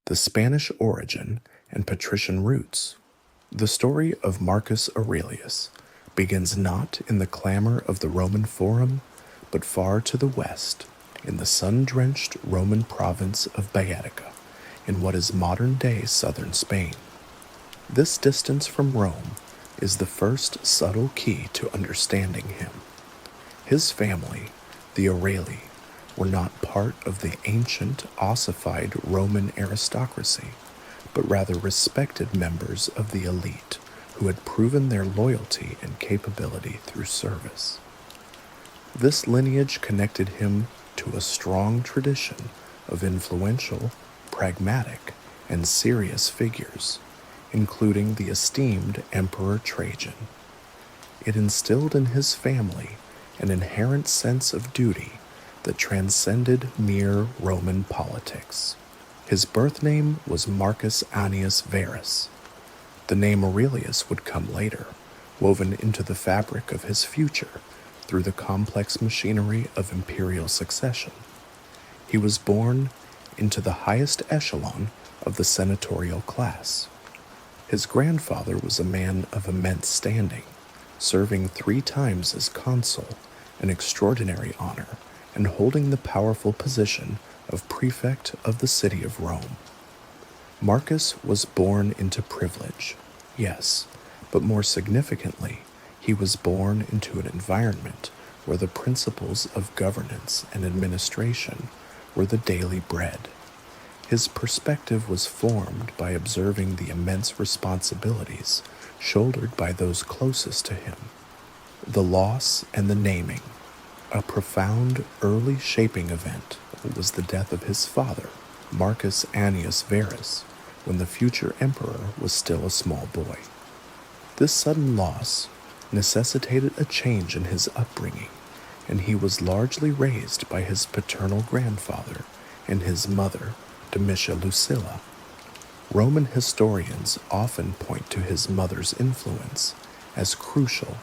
the Spanish origin and patrician roots. The story of Marcus Aurelius begins not in the clamor of the Roman Forum, but far to the west, in the sun-drenched Roman province of Baetica, in what is modern-day southern Spain. This distance from Rome is the first subtle key to understanding him. His family, the Aureli, were not part of the ancient, ossified Roman aristocracy, but rather respected members of the elite who had proven their loyalty and capability through service. This lineage connected him to a strong tradition of influential, pragmatic, and serious figures, including the esteemed Emperor Trajan. It instilled in his family an inherent sense of duty that transcended mere Roman politics. His birth name was Marcus Annius Verus. The name Aurelius would come later, woven into the fabric of his future through the complex machinery of imperial succession. He was born into the highest echelon of the senatorial class. His grandfather was a man of immense standing, serving 3 times as consul, an extraordinary honor, and holding the powerful position of prefect of the city of Rome. Marcus was born into privilege, yes, but more significantly, he was born into an environment where the principles of governance and administration were the daily bread. His perspective was formed by observing the immense responsibilities shouldered by those closest to him. The loss and the naming. A profound early shaping event was the death of his father, Marcus Annius Verus, when the future emperor was still a small boy. This sudden loss necessitated a change in his upbringing, and he was largely raised by his paternal grandfather and his mother, Domitia Lucilla. Roman historians often point to his mother's influence as crucial.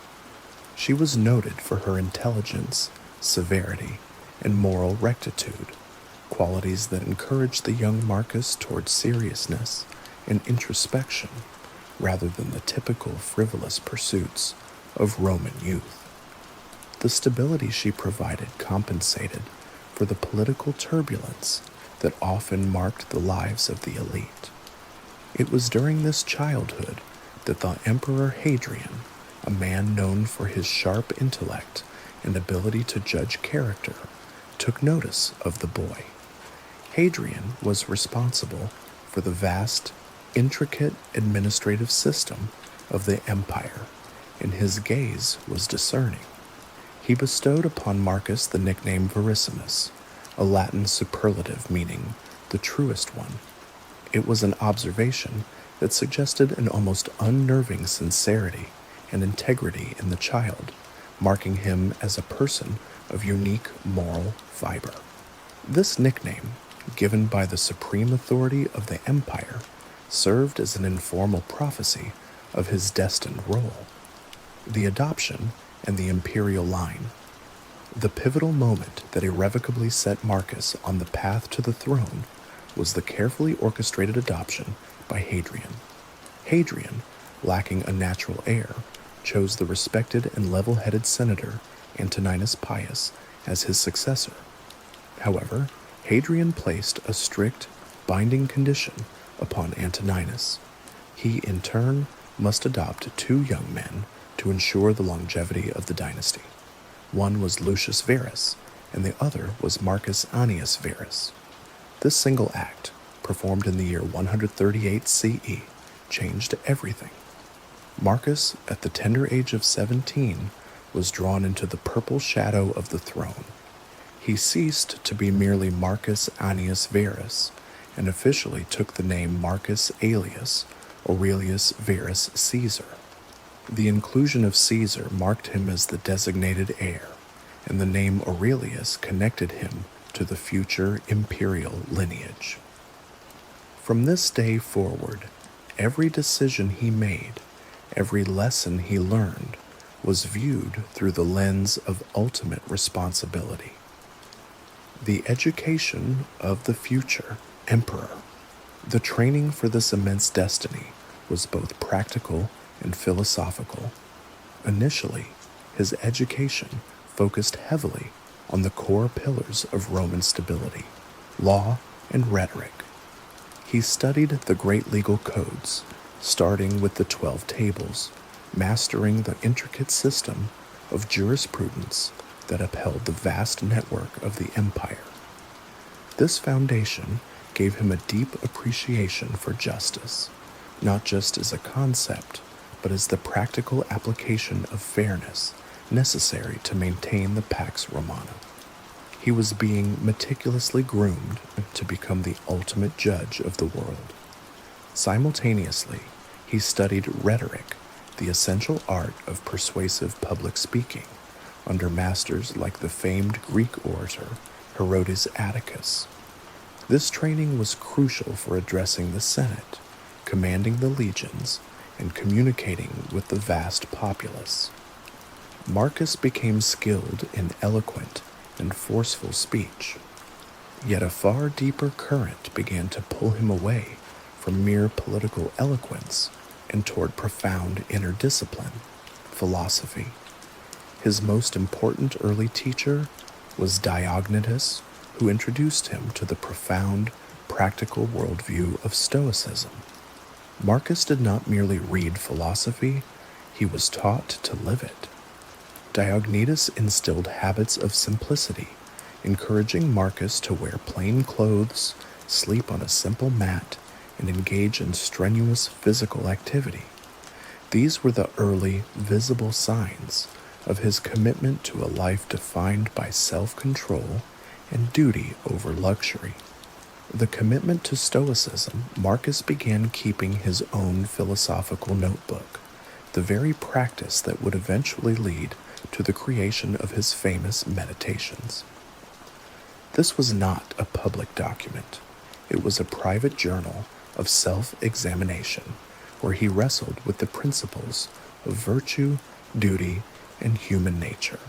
She was noted for her intelligence, severity, and moral rectitude, qualities that encouraged the young Marcus toward seriousness and introspection rather than the typical frivolous pursuits of Roman youth. The stability she provided compensated for the political turbulence that often marked the lives of the elite. It was during this childhood that the Emperor Hadrian, a man known for his sharp intellect and ability to judge character, took notice of the boy. Hadrian was responsible for the vast, intricate administrative system of the empire, and his gaze was discerning. He bestowed upon Marcus the nickname Verissimus, a Latin superlative meaning the truest one. It was an observation that suggested an almost unnerving sincerity and integrity in the child, marking him as a person of unique moral fiber. This nickname, given by the supreme authority of the empire, served as an informal prophecy of his destined role. The adoption and the imperial line. The pivotal moment that irrevocably set Marcus on the path to the throne was the carefully orchestrated adoption by Hadrian. Hadrian, lacking a natural heir, chose the respected and level-headed senator Antoninus Pius as his successor. However, Hadrian placed a strict, binding condition upon Antoninus. He, in turn, must adopt 2 young men to ensure the longevity of the dynasty. One was Lucius Verus, and the other was Marcus Annius Verus. This single act, performed in the year 138 CE, changed everything. Marcus, at the tender age of 17, was drawn into the purple shadow of the throne. He ceased to be merely Marcus Annius Verus, and officially took the name Marcus Aurelius Aurelius Verus Caesar. The inclusion of Caesar marked him as the designated heir, and the name Aurelius connected him to the future imperial lineage. From this day forward, every decision he made, every lesson he learned, was viewed through the lens of ultimate responsibility. The education of the future emperor. The training for this immense destiny was both practical and philosophical. Initially, his education focused heavily on the core pillars of Roman stability, law and rhetoric. He studied the great legal codes, starting with the 12 tables, mastering the intricate system of jurisprudence that upheld the vast network of the empire. This foundation gave him a deep appreciation for justice, not just as a concept, but as the practical application of fairness necessary to maintain the Pax Romana. He was being meticulously groomed to become the ultimate judge of the world. Simultaneously, he studied rhetoric, the essential art of persuasive public speaking, under masters like the famed Greek orator Herodes Atticus. This training was crucial for addressing the Senate, commanding the legions, and communicating with the vast populace. Marcus became skilled in eloquent and forceful speech, yet a far deeper current began to pull him away from mere political eloquence and toward profound inner discipline, philosophy. His most important early teacher was Diognetus, who introduced him to the profound, practical worldview of Stoicism. Marcus did not merely read philosophy, he was taught to live it. Diognetus instilled habits of simplicity, encouraging Marcus to wear plain clothes, sleep on a simple mat, and engage in strenuous physical activity. These were the early, visible signs of his commitment to a life defined by self-control and duty over luxury. The commitment to Stoicism, Marcus began keeping his own philosophical notebook, the very practice that would eventually lead to the creation of his famous Meditations. This was not a public document. It was a private journal of self-examination, where he wrestled with the principles of virtue, duty, and human nature.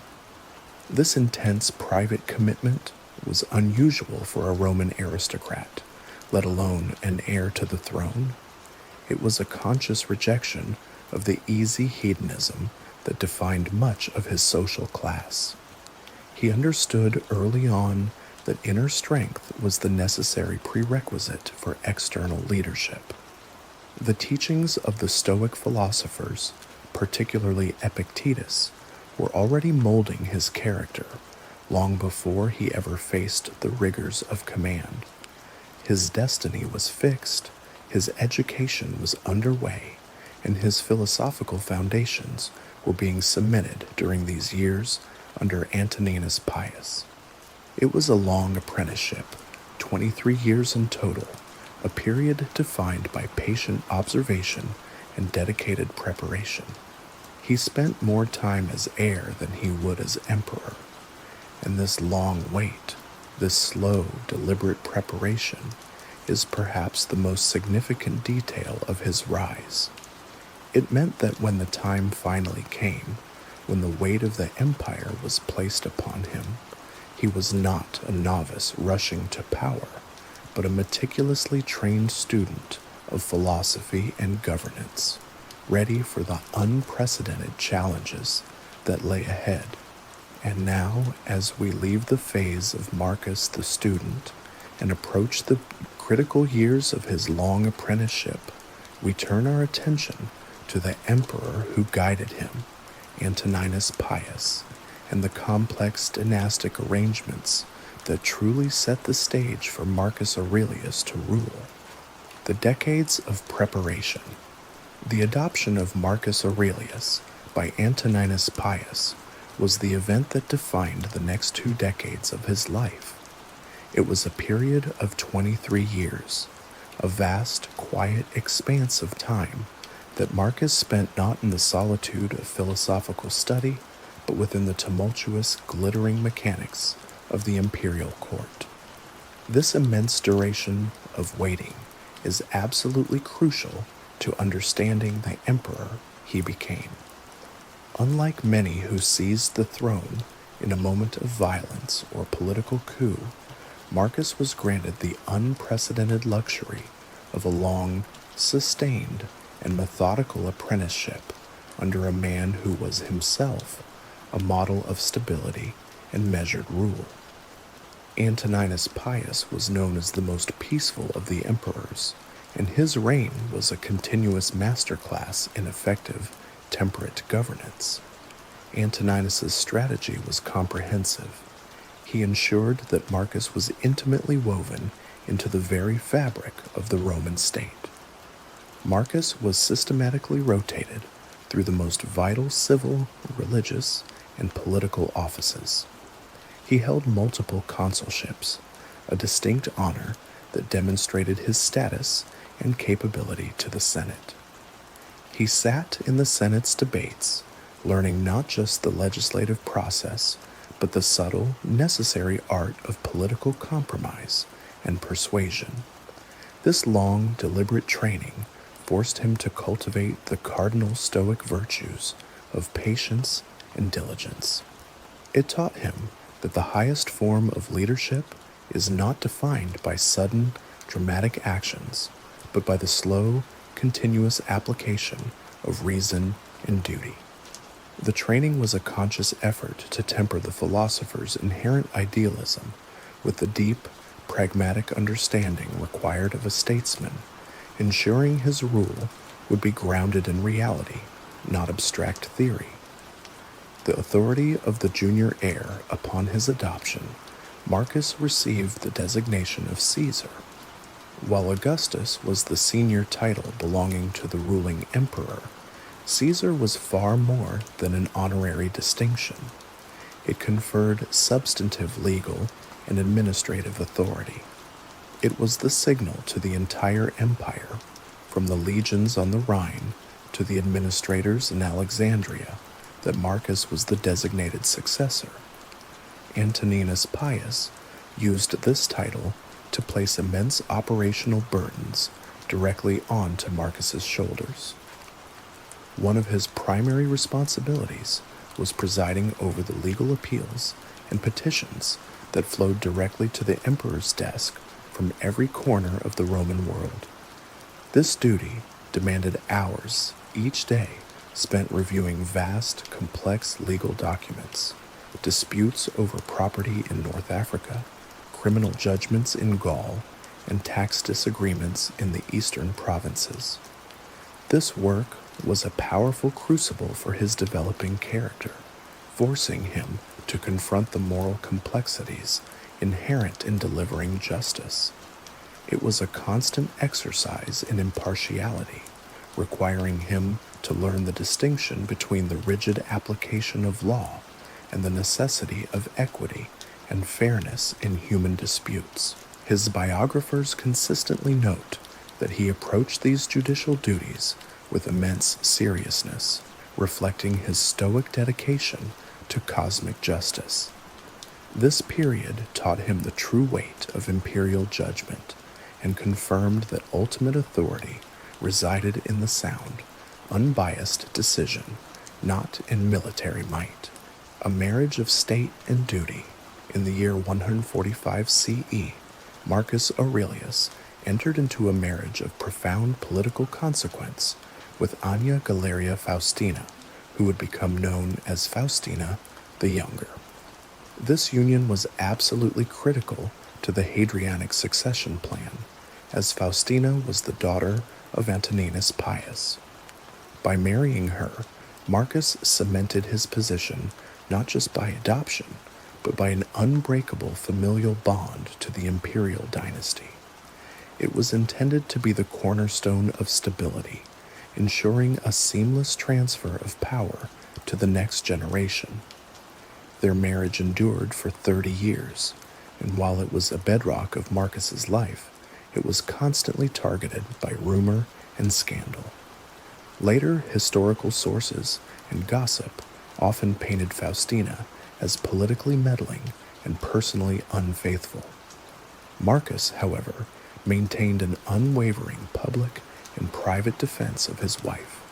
This intense private commitment was unusual for a Roman aristocrat, let alone an heir to the throne. It was a conscious rejection of the easy hedonism that defined much of his social class. He understood early on that inner strength was the necessary prerequisite for external leadership. The teachings of the Stoic philosophers, particularly Epictetus, were already molding his character long before he ever faced the rigors of command. His destiny was fixed, his education was underway, and his philosophical foundations were being cemented during these years under Antoninus Pius. It was a long apprenticeship, 23 years in total, a period defined by patient observation and dedicated preparation. He spent more time as heir than he would as emperor, and this long wait, this slow, deliberate preparation, is perhaps the most significant detail of his rise. It meant that when the time finally came, when the weight of the empire was placed upon him, he was not a novice rushing to power, but a meticulously trained student of philosophy and governance, ready for the unprecedented challenges that lay ahead. And now, as we leave the phase of Marcus the student and approach the critical years of his long apprenticeship, we turn our attention to the emperor who guided him, Antoninus Pius, and the complex dynastic arrangements that truly set the stage for Marcus Aurelius to rule. The decades of preparation. The adoption of Marcus Aurelius by Antoninus Pius was the event that defined the next 2 decades of his life. It was a period of 23 years, a vast, quiet expanse of time that Marcus spent not in the solitude of philosophical study, but within the tumultuous, glittering mechanics of the imperial court. This immense duration of waiting is absolutely crucial to understanding the emperor he became. Unlike many who seized the throne in a moment of violence or political coup, Marcus was granted the unprecedented luxury of a long, sustained, and methodical apprenticeship under a man who was himself a model of stability and measured rule. Antoninus Pius was known as the most peaceful of the emperors, and his reign was a continuous masterclass in effective, temperate governance. Antoninus's strategy was comprehensive. He ensured that Marcus was intimately woven into the very fabric of the Roman state. Marcus was systematically rotated through the most vital civil, religious, and political offices. He held multiple consulships, a distinct honor that demonstrated his status and capability to the Senate. He sat in the Senate's debates, learning not just the legislative process, but the subtle, necessary art of political compromise and persuasion. This long, deliberate training forced him to cultivate the cardinal Stoic virtues of patience and diligence. It taught him that the highest form of leadership is not defined by sudden, dramatic actions, but by the slow, continuous application of reason and duty. The training was a conscious effort to temper the philosopher's inherent idealism with the deep, pragmatic understanding required of a statesman, ensuring his rule would be grounded in reality, not abstract theory. The authority of the junior heir upon his adoption, Marcus received the designation of Caesar, while Augustus was the senior title belonging to the ruling emperor. Caesar was far more than an honorary distinction. It conferred substantive legal and administrative authority. It was the signal to the entire empire, from the legions on the Rhine to the administrators in Alexandria, that Marcus was the designated successor. Antoninus Pius used this title to place immense operational burdens directly onto Marcus's shoulders. One of his primary responsibilities was presiding over the legal appeals and petitions that flowed directly to the emperor's desk from every corner of the Roman world. This duty demanded hours each day spent reviewing vast, complex legal documents, disputes over property in North Africa, criminal judgments in Gaul, and tax disagreements in the eastern provinces. This work was a powerful crucible for his developing character, forcing him to confront the moral complexities inherent in delivering justice. It was a constant exercise in impartiality, requiring him to learn the distinction between the rigid application of law and the necessity of equity and fairness in human disputes. His biographers consistently note that he approached these judicial duties with immense seriousness, reflecting his stoic dedication to cosmic justice. This period taught him the true weight of imperial judgment and confirmed that ultimate authority resided in the sound, unbiased decision, not in military might. A marriage of state and duty. In the year 145 CE, Marcus Aurelius entered into a marriage of profound political consequence with Anna Galeria Faustina, who would become known as Faustina the Younger. This union was absolutely critical to the Hadrianic succession plan, as Faustina was the daughter of Antoninus Pius. By marrying her, Marcus cemented his position not just by adoption, but by an unbreakable familial bond to the imperial dynasty. It was intended to be the cornerstone of stability, ensuring a seamless transfer of power to the next generation. Their marriage endured for 30 years, and while it was a bedrock of Marcus's life, it was constantly targeted by rumor and scandal. Later historical sources and gossip often painted Faustina as politically meddling and personally unfaithful. Marcus, however, maintained an unwavering public and private defense of his wife.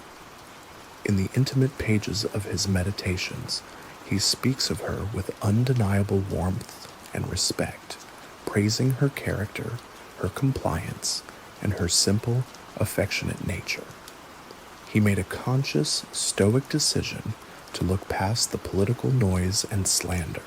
In the intimate pages of his meditations, he speaks of her with undeniable warmth and respect, praising her character, her compliance, and her simple, affectionate nature. He made a conscious, stoic decision to look past the political noise and slander.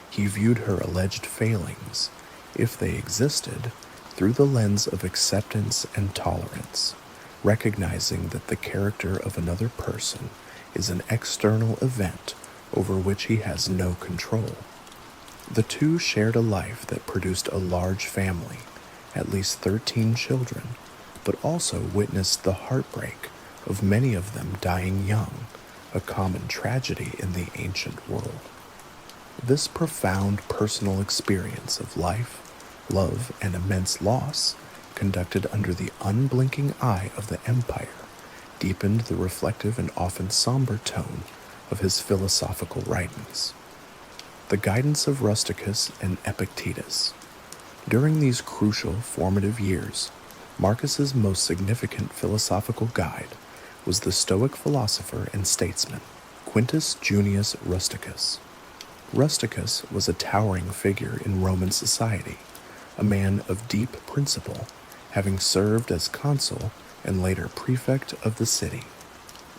He viewed her alleged failings, if they existed, through the lens of acceptance and tolerance, recognizing that the character of another person is an external event over which he has no control. The two shared a life that produced a large family, at least 13 children, but also witnessed the heartbreak of many of them dying young, a common tragedy in the ancient world. This profound personal experience of life, love, and immense loss, conducted under the unblinking eye of the empire, deepened the reflective and often somber tone of his philosophical writings. The guidance of Rusticus and Epictetus. During these crucial formative years, Marcus's most significant philosophical guide was the Stoic philosopher and statesman, Quintus Junius Rusticus. Rusticus was a towering figure in Roman society, a man of deep principle, having served as consul and later prefect of the city.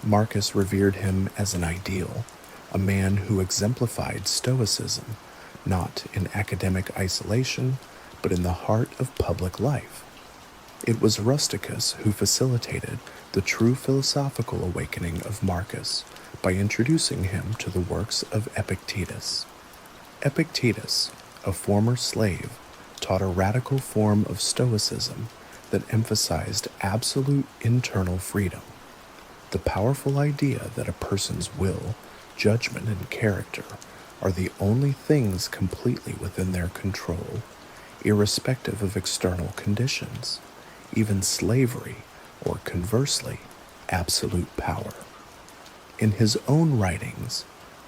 Marcus revered him as an ideal, a man who exemplified Stoicism, not in academic isolation, but in the heart of public life. It was Rusticus who facilitated the true philosophical awakening of Marcus by introducing him to the works of Epictetus. Epictetus, a former slave, taught a radical form of Stoicism that emphasized absolute internal freedom. The powerful idea that a person's will, judgment, and character are the only things completely within their control, irrespective of external conditions, even slavery, or conversely, absolute power. In his own writings,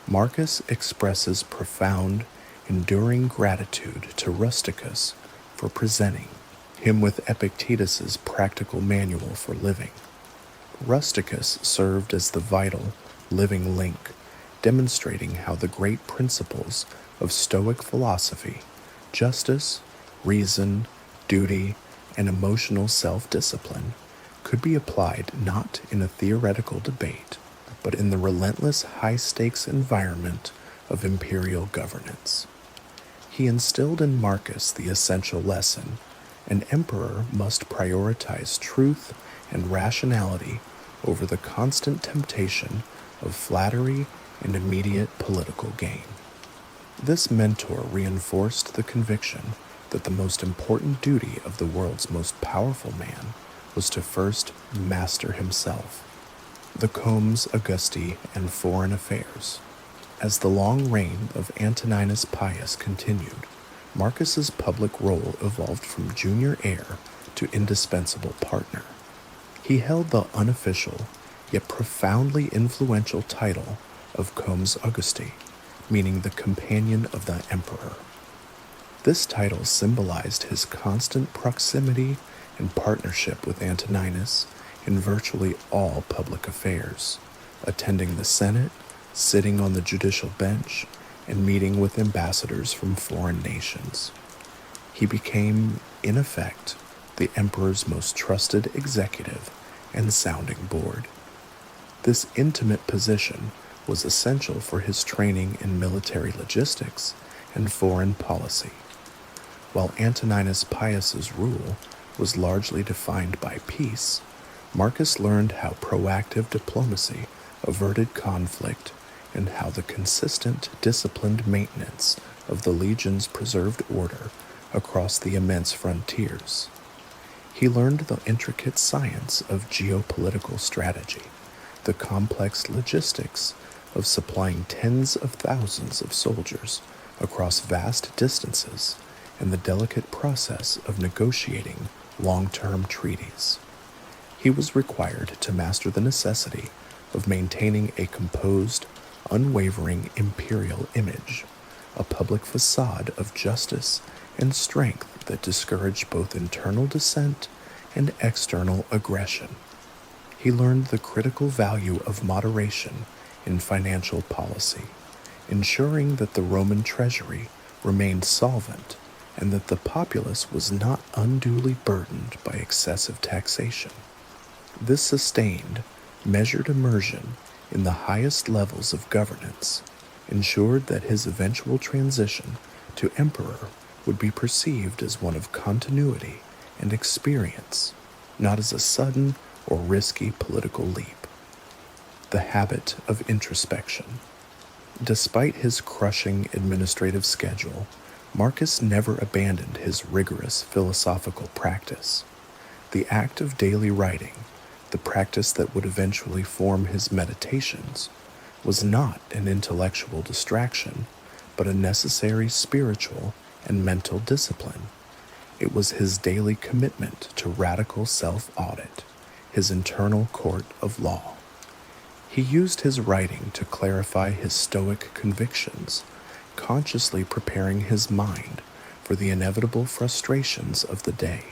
Marcus expresses profound, enduring gratitude to Rusticus for presenting him with Epictetus's practical manual for living. Rusticus served as the vital, living link, demonstrating how the great principles of Stoic philosophy, justice, reason, duty, and emotional self-discipline, could be applied not in a theoretical debate, but in the relentless high-stakes environment of imperial governance. He instilled in Marcus the essential lesson: an emperor must prioritize truth and rationality over the constant temptation of flattery and immediate political gain. This mentor reinforced the conviction that the most important duty of the world's most powerful man was to first master himself. The Comes Augusti and Foreign Affairs. As the long reign of Antoninus Pius continued, Marcus's public role evolved from junior heir to indispensable partner. He held the unofficial, yet profoundly influential title of Comes Augusti, meaning the companion of the emperor. This title symbolized his constant proximity and partnership with Antoninus in virtually all public affairs, attending the Senate, sitting on the judicial bench, and meeting with ambassadors from foreign nations. He became, in effect, the emperor's most trusted executive and sounding board. This intimate position was essential for his training in military logistics and foreign policy. While Antoninus Pius's rule was largely defined by peace, Marcus learned how proactive diplomacy averted conflict and how the consistent, disciplined maintenance of the legions preserved order across the immense frontiers. He learned the intricate science of geopolitical strategy, the complex logistics of supplying tens of thousands of soldiers across vast distances, and the delicate process of negotiating long-term treaties. He was required to master the necessity of maintaining a composed, unwavering imperial image, a public facade of justice and strength that discouraged both internal dissent and external aggression. He learned the critical value of moderation in financial policy, ensuring that the Roman treasury remained solvent and that the populace was not unduly burdened by excessive taxation. This sustained, measured immersion in the highest levels of governance ensured that his eventual transition to emperor would be perceived as one of continuity and experience, not as a sudden or risky political leap. The habit of introspection. Despite his crushing administrative schedule, Marcus never abandoned his rigorous philosophical practice. The act of daily writing, the practice that would eventually form his meditations, was not an intellectual distraction, but a necessary spiritual and mental discipline. It was his daily commitment to radical self-audit, his internal court of law. He used his writing to clarify his Stoic convictions, consciously preparing his mind for the inevitable frustrations of the day.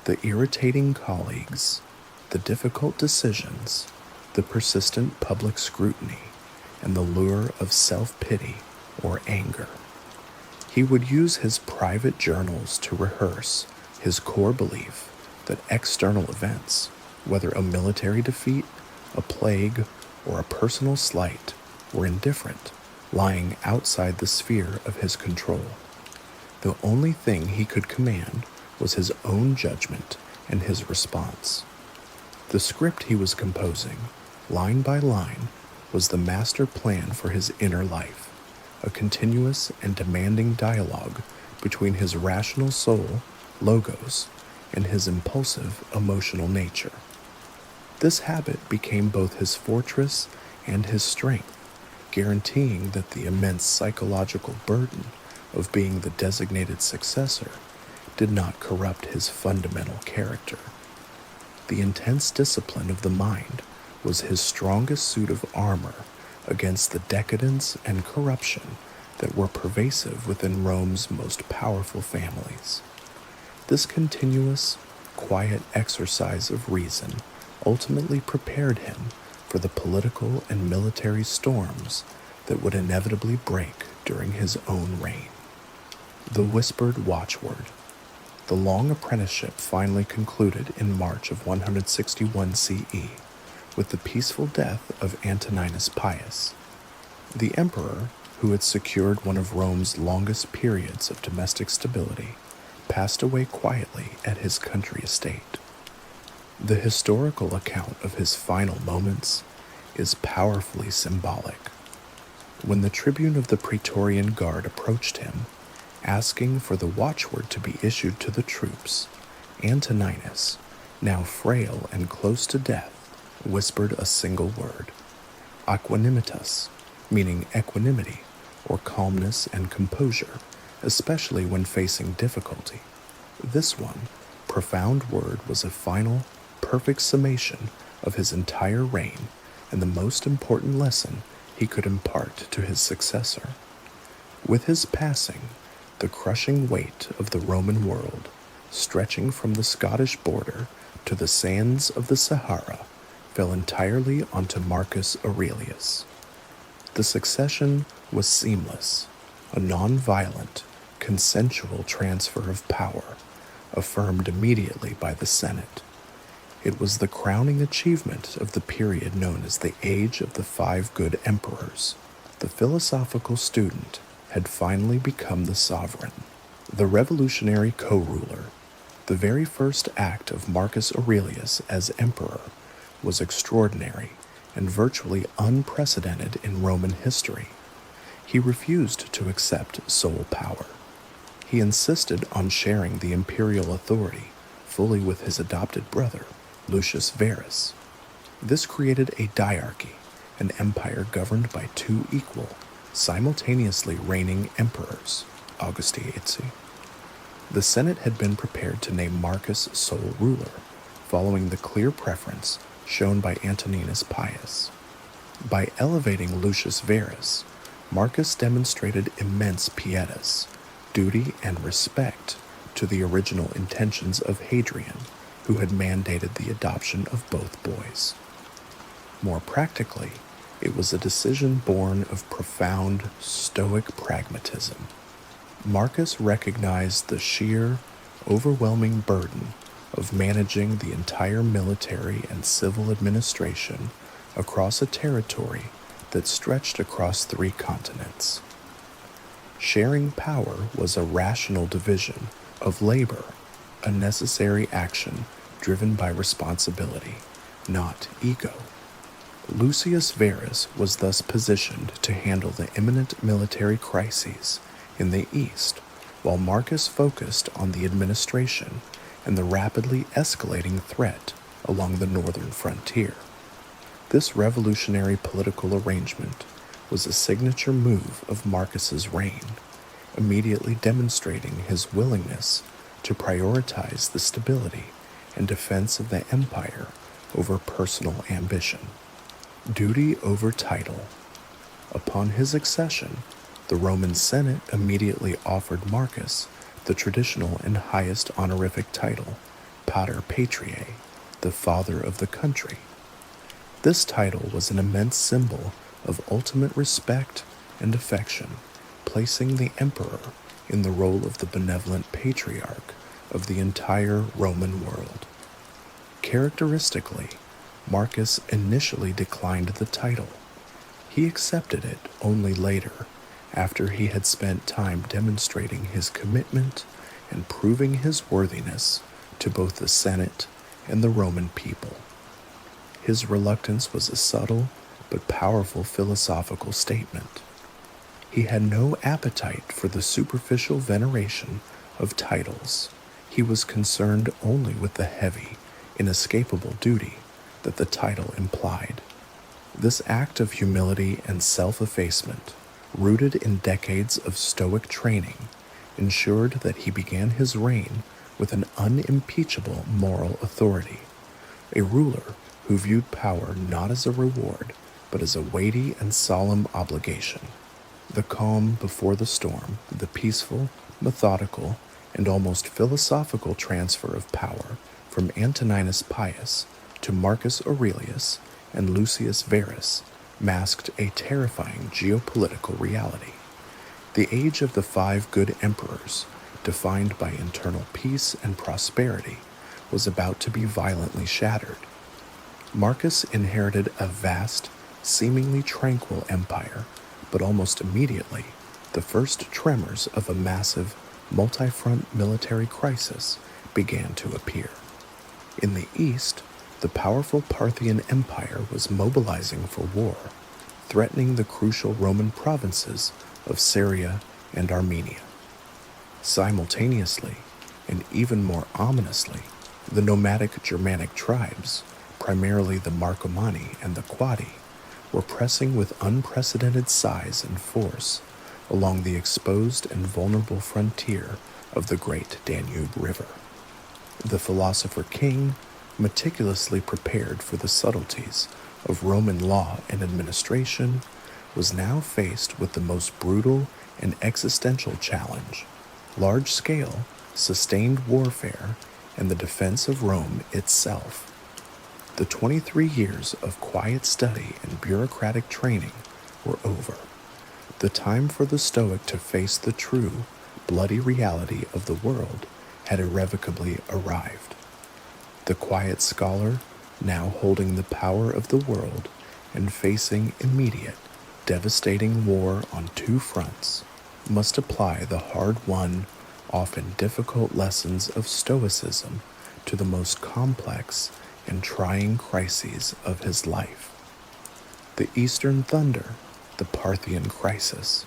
The irritating colleagues, the difficult decisions, the persistent public scrutiny, and the lure of self-pity or anger. He would use his private journals to rehearse his core belief that external events, whether a military defeat, a plague, or a personal slight, were indifferent, lying outside the sphere of his control. The only thing he could command was his own judgment and his response. The script he was composing, line by line, was the master plan for his inner life, a continuous and demanding dialogue between his rational soul, logos, and his impulsive, emotional nature. This habit became both his fortress and his strength, guaranteeing that the immense psychological burden of being the designated successor did not corrupt his fundamental character. The intense discipline of the mind was his strongest suit of armor against the decadence and corruption that were pervasive within Rome's most powerful families. This continuous, quiet exercise of reason ultimately prepared him for the political and military storms that would inevitably break during his own reign. The whispered watchword. The long apprenticeship finally concluded in March of 161 CE with the peaceful death of Antoninus Pius. The emperor, who had secured one of Rome's longest periods of domestic stability, passed away quietly at his country estate. The historical account of his final moments is powerfully symbolic. When the tribune of the Praetorian Guard approached him, asking for the watchword to be issued to the troops, Antoninus, now frail and close to death, whispered a single word, aquanimitas, meaning equanimity or calmness and composure, especially when facing difficulty. This one, profound word was a final, perfect summation of his entire reign and the most important lesson he could impart to his successor. With his passing, the crushing weight of the Roman world, stretching from the Scottish border to the sands of the Sahara, fell entirely onto Marcus Aurelius. The succession was seamless, a non-violent, consensual transfer of power, affirmed immediately by the Senate. It was the crowning achievement of the period known as the Age of the Five Good Emperors. The philosophical student had finally become the sovereign, the revolutionary co-ruler. The very first act of Marcus Aurelius as emperor was extraordinary and virtually unprecedented in Roman history. He refused to accept sole power. He insisted on sharing the imperial authority fully with his adopted brother, Lucius Verus. This created a diarchy, an empire governed by two equal, simultaneously reigning emperors, Augustiaci. The Senate had been prepared to name Marcus sole ruler, following the clear preference shown by Antoninus Pius. By elevating Lucius Verus, Marcus demonstrated immense pietas, duty and respect to the original intentions of Hadrian, who had mandated the adoption of both boys. More practically, it was a decision born of profound Stoic pragmatism. Marcus recognized the sheer, overwhelming burden of managing the entire military and civil administration across a territory that stretched across 3 continents. Sharing power was a rational division of labor, a necessary action driven by responsibility, not ego. Lucius Verus was thus positioned to handle the imminent military crises in the east, while Marcus focused on the administration and the rapidly escalating threat along the northern frontier. This revolutionary political arrangement was a signature move of Marcus's reign, immediately demonstrating his willingness to prioritize the stability and defense of the empire over personal ambition. Duty over title. Upon his accession, the Roman Senate immediately offered Marcus the traditional and highest honorific title, Pater Patriae, the father of the country. This title was an immense symbol of ultimate respect and affection, placing the emperor in the role of the benevolent patriarch of the entire Roman world. Characteristically, Marcus initially declined the title. He accepted it only later, after he had spent time demonstrating his commitment and proving his worthiness to both the Senate and the Roman people. His reluctance was a subtle but powerful philosophical statement. He had no appetite for the superficial veneration of titles. He was concerned only with the heavy, inescapable duty that the title implied. This act of humility and self-effacement, rooted in decades of Stoic training, ensured that he began his reign with an unimpeachable moral authority, a ruler who viewed power not as a reward, but as a weighty and solemn obligation. The calm before the storm, the peaceful, methodical, and almost philosophical transfer of power from Antoninus Pius to Marcus Aurelius and Lucius Verus masked a terrifying geopolitical reality. The age of the 5 good emperors, defined by internal peace and prosperity, was about to be violently shattered. Marcus inherited a vast, seemingly tranquil empire, but almost immediately, the first tremors of a massive, multi-front military crisis began to appear. In the east, the powerful Parthian Empire was mobilizing for war, threatening the crucial Roman provinces of Syria and Armenia. Simultaneously, and even more ominously, the nomadic Germanic tribes, primarily the Marcomanni and the Quadi, were pressing with unprecedented size and force along the exposed and vulnerable frontier of the great Danube River. The philosopher king, meticulously prepared for the subtleties of Roman law and administration, was now faced with the most brutal and existential challenge: large-scale, sustained warfare and the defense of Rome itself. The 23 years of quiet study and bureaucratic training were over. The time for the Stoic to face the true, bloody reality of the world had irrevocably arrived. The quiet scholar, now holding the power of the world and facing immediate, devastating war on 2 fronts, must apply the hard-won, often difficult lessons of Stoicism to the most complex and trying crises of his life. The Eastern Thunder, the Parthian Crisis.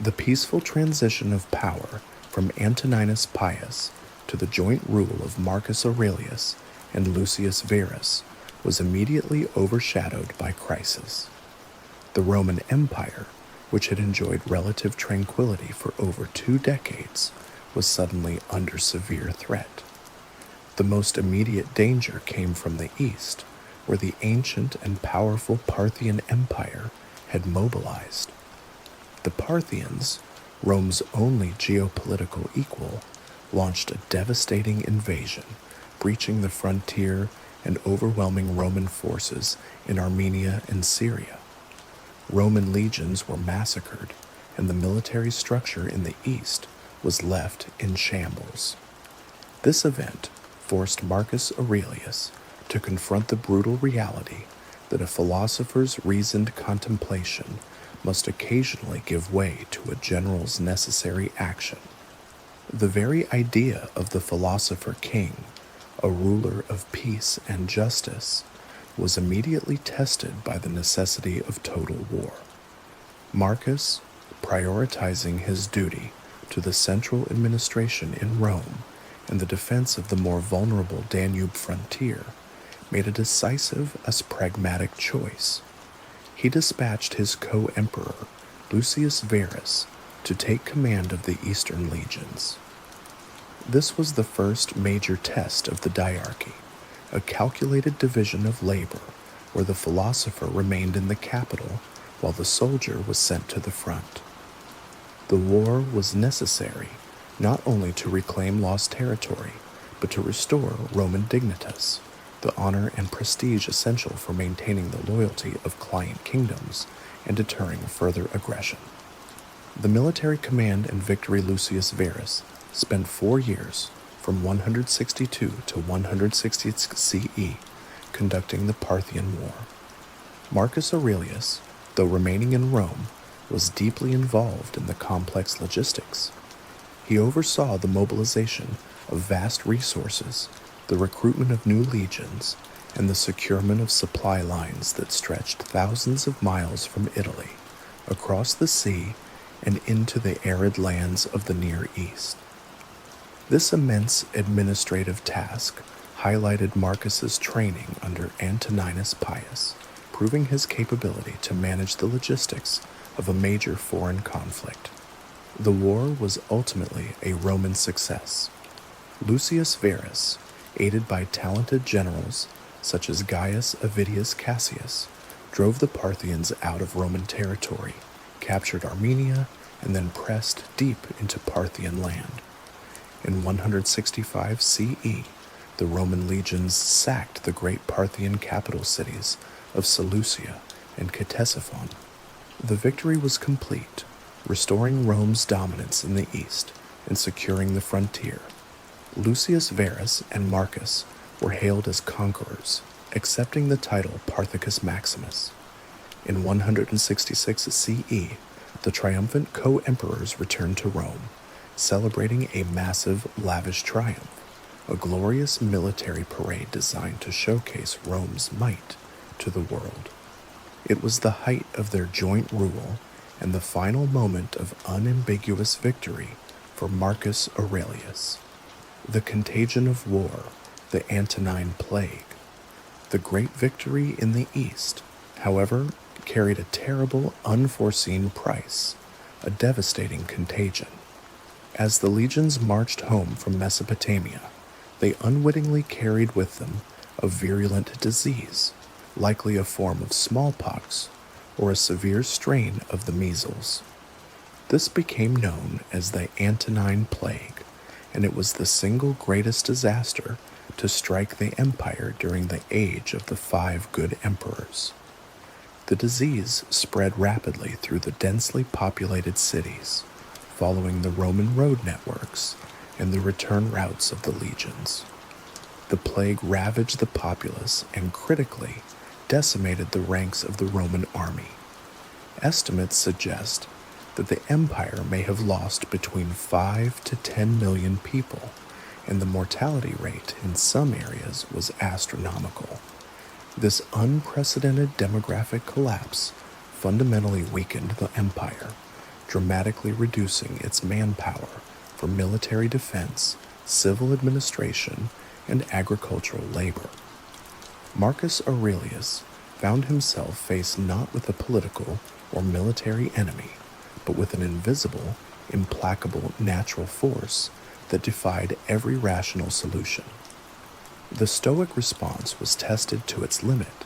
The peaceful transition of power from Antoninus Pius to the joint rule of Marcus Aurelius and Lucius Verus was immediately overshadowed by crisis. The Roman Empire, which had enjoyed relative tranquility for over 2 decades, was suddenly under severe threat. The most immediate danger came from the east, where the ancient and powerful Parthian Empire had mobilized. The Parthians, Rome's only geopolitical equal, launched a devastating invasion, breaching the frontier and overwhelming Roman forces in Armenia and Syria. Roman legions were massacred, and the military structure in the East was left in shambles. This event forced Marcus Aurelius to confront the brutal reality that a philosopher's reasoned contemplation must occasionally give way to a general's necessary action. The very idea of the philosopher king, a ruler of peace and justice, was immediately tested by the necessity of total war. Marcus, prioritizing his duty to the central administration in Rome and the defense of the more vulnerable Danube frontier, made a decisive as pragmatic choice. He dispatched his co-emperor, Lucius Verus, to take command of the eastern legions. This was the first major test of the diarchy, a calculated division of labor where the philosopher remained in the capital while the soldier was sent to the front. The war was necessary not only to reclaim lost territory, but to restore Roman dignitas, the honor and prestige essential for maintaining the loyalty of client kingdoms and deterring further aggression. The military command and victory Lucius Verus spent 4 years, from 162 to 166 CE, conducting the Parthian War. Marcus Aurelius, though remaining in Rome, was deeply involved in the complex logistics. He oversaw the mobilization of vast resources, the recruitment of new legions, and the securement of supply lines that stretched thousands of miles from Italy, across the sea, and into the arid lands of the Near East. This immense administrative task highlighted Marcus's training under Antoninus Pius, proving his capability to manage the logistics of a major foreign conflict. The war was ultimately a Roman success. Lucius Verus, aided by talented generals such as Gaius Avidius Cassius, drove the Parthians out of Roman territory, captured Armenia, and then pressed deep into Parthian land. In 165 CE, the Roman legions sacked the great Parthian capital cities of Seleucia and Ctesiphon. The victory was complete, restoring Rome's dominance in the east and securing the frontier. Lucius Verus and Marcus were hailed as conquerors, accepting the title Parthicus Maximus. In 166 CE, the triumphant co-emperors returned to Rome, celebrating a massive, lavish triumph, a glorious military parade designed to showcase Rome's might to the world. It was the height of their joint rule and the final moment of unambiguous victory for Marcus Aurelius. The contagion of war, the Antonine Plague. The great victory in the East, however, carried a terrible, unforeseen price, a devastating contagion. As the legions marched home from Mesopotamia, they unwittingly carried with them a virulent disease, likely a form of smallpox or a severe strain of the measles. This became known as the Antonine Plague, and it was the single greatest disaster to strike the empire during the age of the 5 good emperors. The disease spread rapidly through the densely populated cities, following the Roman road networks and the return routes of the legions. The plague ravaged the populace and critically decimated the ranks of the Roman army. Estimates suggest that the empire may have lost between 5 to 10 million people, and the mortality rate in some areas was astronomical. This unprecedented demographic collapse fundamentally weakened the empire, dramatically reducing its manpower for military defense, civil administration, and agricultural labor. Marcus Aurelius found himself faced not with a political or military enemy, but with an invisible, implacable natural force that defied every rational solution. The Stoic response was tested to its limit.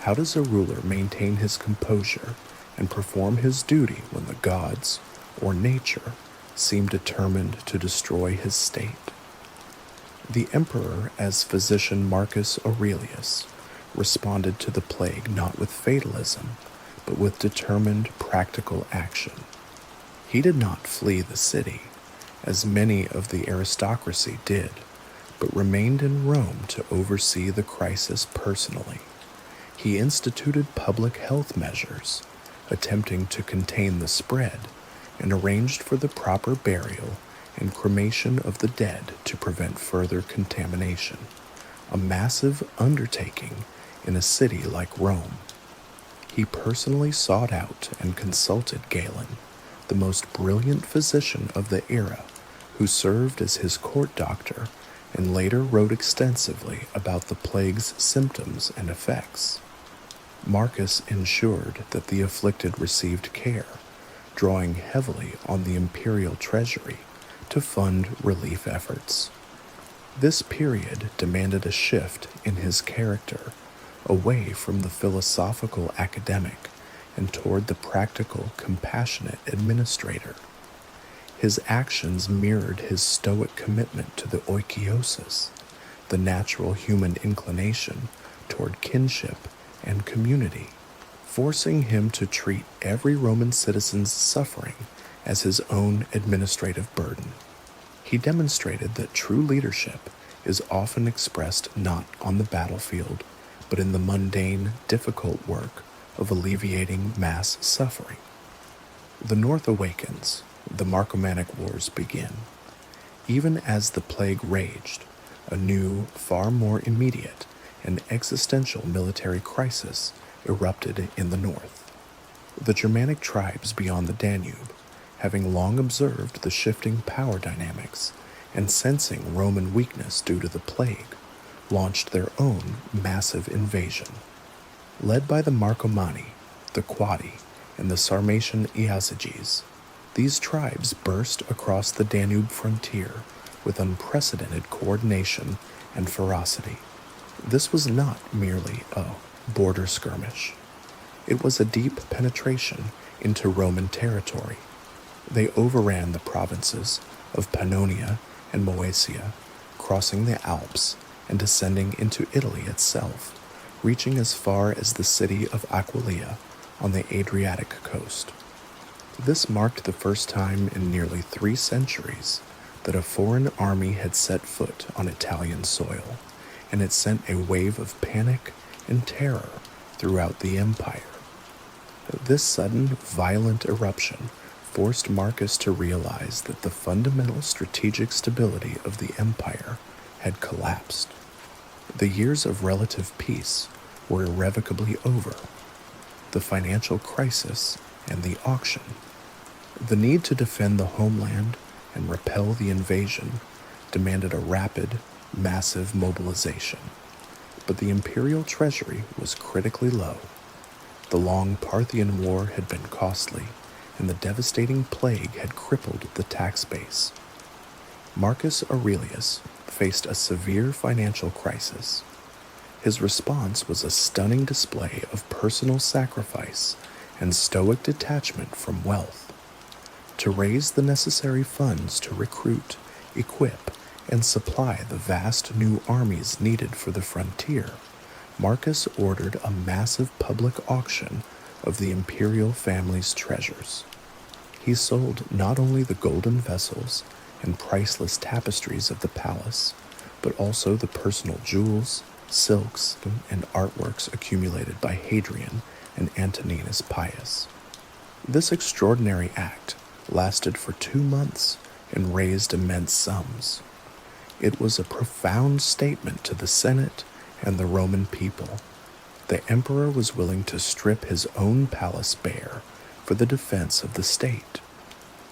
How does a ruler maintain his composure and perform his duty when the gods, or nature, seem determined to destroy his state? The emperor, as physician Marcus Aurelius, responded to the plague not with fatalism, but with determined practical action. He did not flee the city, as many of the aristocracy did, but remained in Rome to oversee the crisis personally. He instituted public health measures, attempting to contain the spread, and arranged for the proper burial and cremation of the dead to prevent further contamination, a massive undertaking in a city like Rome. He personally sought out and consulted Galen, the most brilliant physician of the era, who served as his court doctor and later wrote extensively about the plague's symptoms and effects. Marcus ensured that the afflicted received care, drawing heavily on the imperial treasury to fund relief efforts. This period demanded a shift in his character, away from the philosophical academic and toward the practical, compassionate administrator. His actions mirrored his Stoic commitment to the oikiosis, the natural human inclination toward kinship and community, forcing him to treat every Roman citizen's suffering as his own administrative burden. He demonstrated that true leadership is often expressed not on the battlefield, but in the mundane, difficult work of alleviating mass suffering. The North awakens, the Marcomannic Wars begin. Even as the plague raged, a new, far more immediate and existential military crisis erupted in the north. The Germanic tribes beyond the Danube, having long observed the shifting power dynamics and sensing Roman weakness due to the plague, launched their own massive invasion. Led by the Marcomanni, the Quadi, and the Sarmatian Iazyges, these tribes burst across the Danube frontier with unprecedented coordination and ferocity. This was not merely a border skirmish. It was a deep penetration into Roman territory. They overran the provinces of Pannonia and Moesia, crossing the Alps and descending into Italy itself, reaching as far as the city of Aquileia on the Adriatic coast. This marked the first time in nearly 3 centuries that a foreign army had set foot on Italian soil, and it sent a wave of panic and terror throughout the empire. This sudden, violent eruption forced Marcus to realize that the fundamental strategic stability of the empire had collapsed. The years of relative peace were irrevocably over. The financial crisis and the auction. The need to defend the homeland and repel the invasion demanded a rapid, massive mobilization. But the imperial treasury was critically low. The long Parthian War had been costly, and the devastating plague had crippled the tax base. Marcus Aurelius faced a severe financial crisis. His response was a stunning display of personal sacrifice and stoic detachment from wealth. To raise the necessary funds to recruit, equip, and supply the vast new armies needed for the frontier, Marcus ordered a massive public auction of the imperial family's treasures. He sold not only the golden vessels and priceless tapestries of the palace, but also the personal jewels, silks, and artworks accumulated by Hadrian and Antoninus Pius. This extraordinary act lasted for 2 months and raised immense sums. It was a profound statement to the Senate and the Roman people. The emperor was willing to strip his own palace bare for the defense of the state.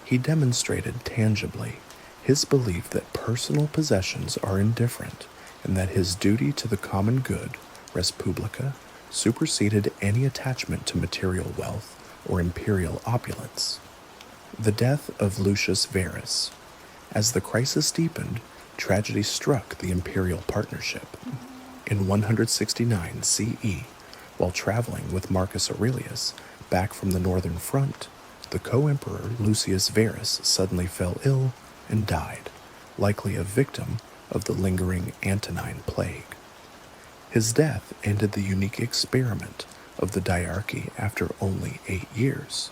He demonstrated tangibly his belief that personal possessions are indifferent and that his duty to the common good, res publica, superseded any attachment to material wealth or imperial opulence. The death of Lucius Verus. As the crisis deepened, tragedy struck the imperial partnership. In 169 CE, while traveling with Marcus Aurelius back from the northern front, the co-emperor Lucius Verus suddenly fell ill and died, likely a victim of the lingering Antonine plague. His death ended the unique experiment of the diarchy after only 8 years.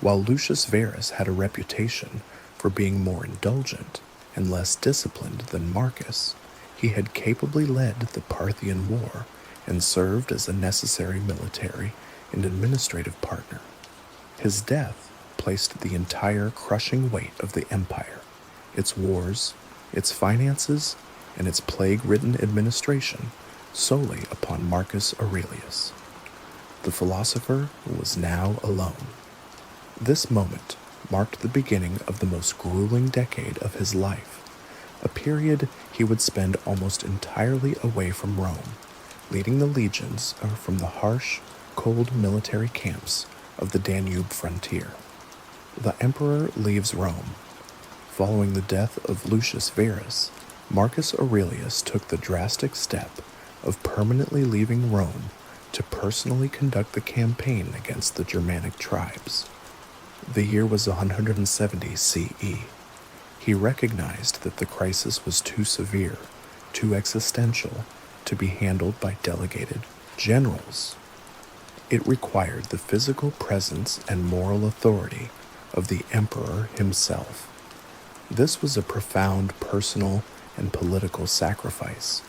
While Lucius Verus had a reputation for being more indulgent and less disciplined than Marcus, he had capably led the Parthian War and served as a necessary military and administrative partner. His death placed the entire crushing weight of the empire, its wars, its finances, and its plague-ridden administration solely upon Marcus Aurelius. The philosopher was now alone. This moment marked the beginning of the most grueling decade of his life, a period he would spend almost entirely away from Rome, leading the legions from the harsh, cold military camps of the Danube frontier. The emperor leaves Rome. Following the death of Lucius Verus, Marcus Aurelius took the drastic step of permanently leaving Rome to personally conduct the campaign against the Germanic tribes. The year was 170 CE. He recognized that the crisis was too severe, too existential, to be handled by delegated generals. It required the physical presence and moral authority of the emperor himself. This was a profound personal and political sacrifice.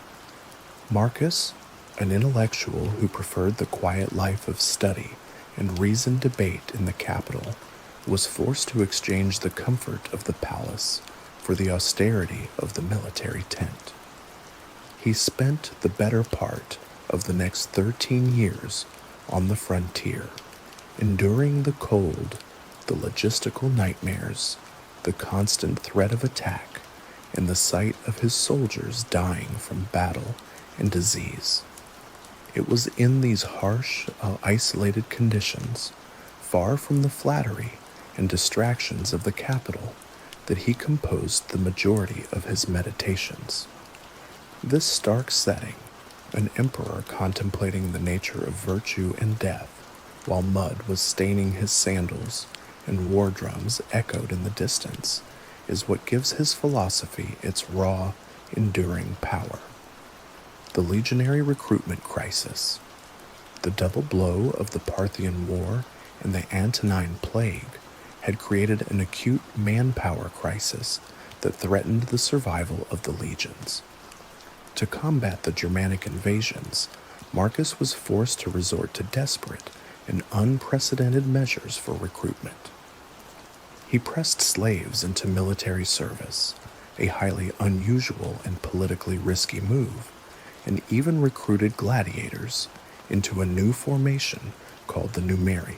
Marcus, an intellectual who preferred the quiet life of study and reasoned debate in the capital, was forced to exchange the comfort of the palace for the austerity of the military tent. He spent the better part of the next 13 years on the frontier, enduring the cold, the logistical nightmares, the constant threat of attack, and the sight of his soldiers dying from battle and disease. It was in these harsh, isolated conditions, far from the flattery and distractions of the capital, that he composed the majority of his meditations. This stark setting, an emperor contemplating the nature of virtue and death, while mud was staining his sandals and war drums echoed in the distance, is what gives his philosophy its raw, enduring power. The legionary recruitment crisis, the double blow of the Parthian War and the Antonine Plague, had created an acute manpower crisis that threatened the survival of the legions. To combat the Germanic invasions, Marcus was forced to resort to desperate and unprecedented measures for recruitment. He pressed slaves into military service, a highly unusual and politically risky move, and even recruited gladiators into a new formation called the numeri.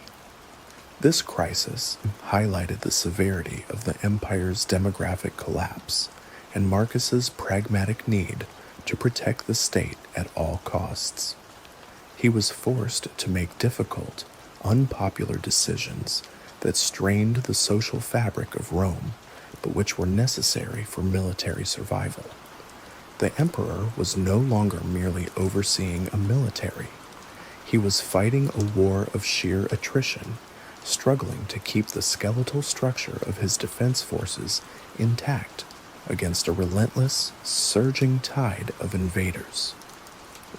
This crisis highlighted the severity of the empire's demographic collapse and Marcus's pragmatic need to protect the state at all costs. He was forced to make difficult, unpopular decisions that strained the social fabric of Rome, but which were necessary for military survival. The emperor was no longer merely overseeing a military. He was fighting a war of sheer attrition, struggling to keep the skeletal structure of his defense forces intact against a relentless, surging tide of invaders.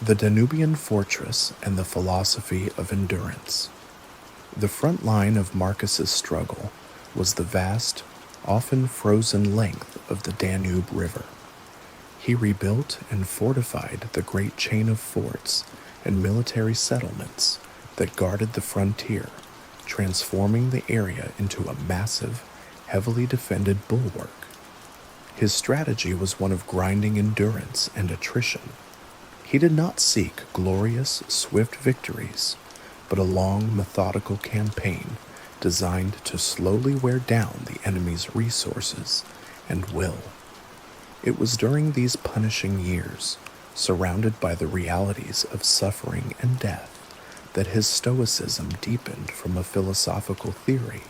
The Danubian fortress and the philosophy of endurance. The front line of Marcus's struggle was the vast, often frozen length of the Danube River. He rebuilt and fortified the great chain of forts and military settlements that guarded the frontier, transforming the area into a massive, heavily defended bulwark. His strategy was one of grinding endurance and attrition. He did not seek glorious, swift victories, but a long, methodical campaign designed to slowly wear down the enemy's resources and will. It was during these punishing years, surrounded by the realities of suffering and death, that his stoicism deepened from a philosophical theory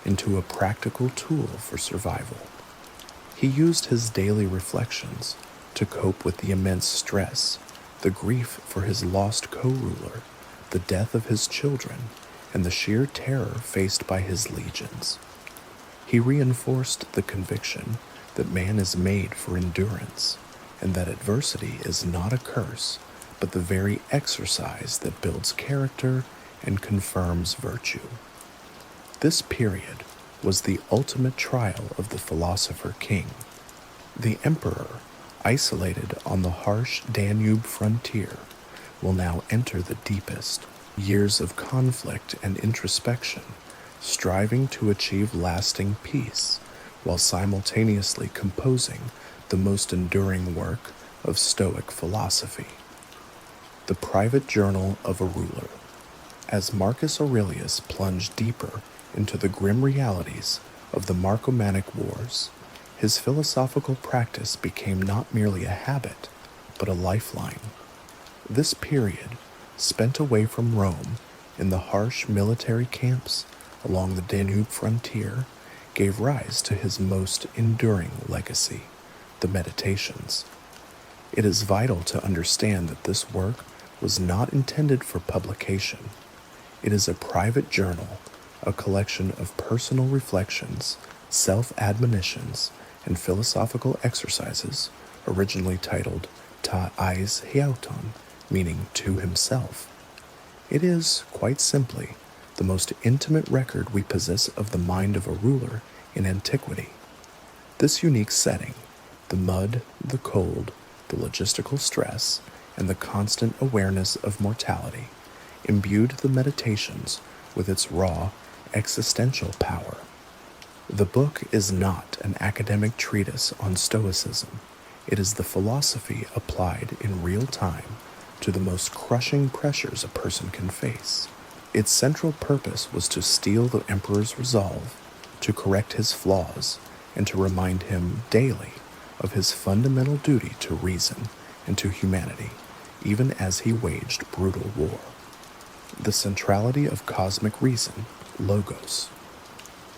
into a practical tool for survival. He used his daily reflections to cope with the immense stress, the grief for his lost co-ruler, the death of his children, and the sheer terror faced by his legions. He reinforced the conviction that man is made for endurance, and that adversity is not a curse, but the very exercise that builds character and confirms virtue. This period was the ultimate trial of the philosopher king. The emperor, isolated on the harsh Danube frontier, will now enter the deepest years of conflict and introspection, striving to achieve lasting peace while simultaneously composing the most enduring work of Stoic philosophy. The Private Journal of a Ruler. As Marcus Aurelius plunged deeper into the grim realities of the Marcomannic Wars, his philosophical practice became not merely a habit, but a lifeline. This period, spent away from Rome in the harsh military camps along the Danube frontier, gave rise to his most enduring legacy, the Meditations. It is vital to understand that this work was not intended for publication. It is a private journal, a collection of personal reflections, self-admonitions, and philosophical exercises, originally titled Ta eis hiauton, meaning to himself. It is, quite simply, the most intimate record we possess of the mind of a ruler in antiquity. This unique setting, the mud, the cold, the logistical stress, and the constant awareness of mortality, imbued the Meditations with its raw, existential power. The book is not an academic treatise on Stoicism. It is the philosophy applied in real time to the most crushing pressures a person can face. Its central purpose was to steel the emperor's resolve, to correct his flaws, and to remind him daily of his fundamental duty to reason and to humanity, even as he waged brutal war. The centrality of cosmic reason, logos.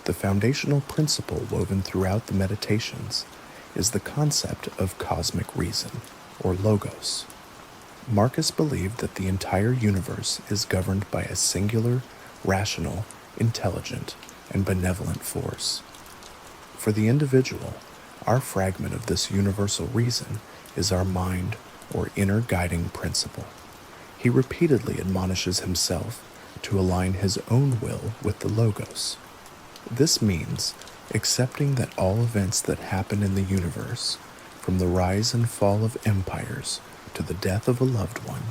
The foundational principle woven throughout the Meditations is the concept of cosmic reason, or logos. Marcus believed that the entire universe is governed by a singular, rational, intelligent, and benevolent force. For the individual, our fragment of this universal reason is our mind or inner guiding principle. He repeatedly admonishes himself to align his own will with the logos. This means accepting that all events that happen in the universe, from the rise and fall of empires to the death of a loved one,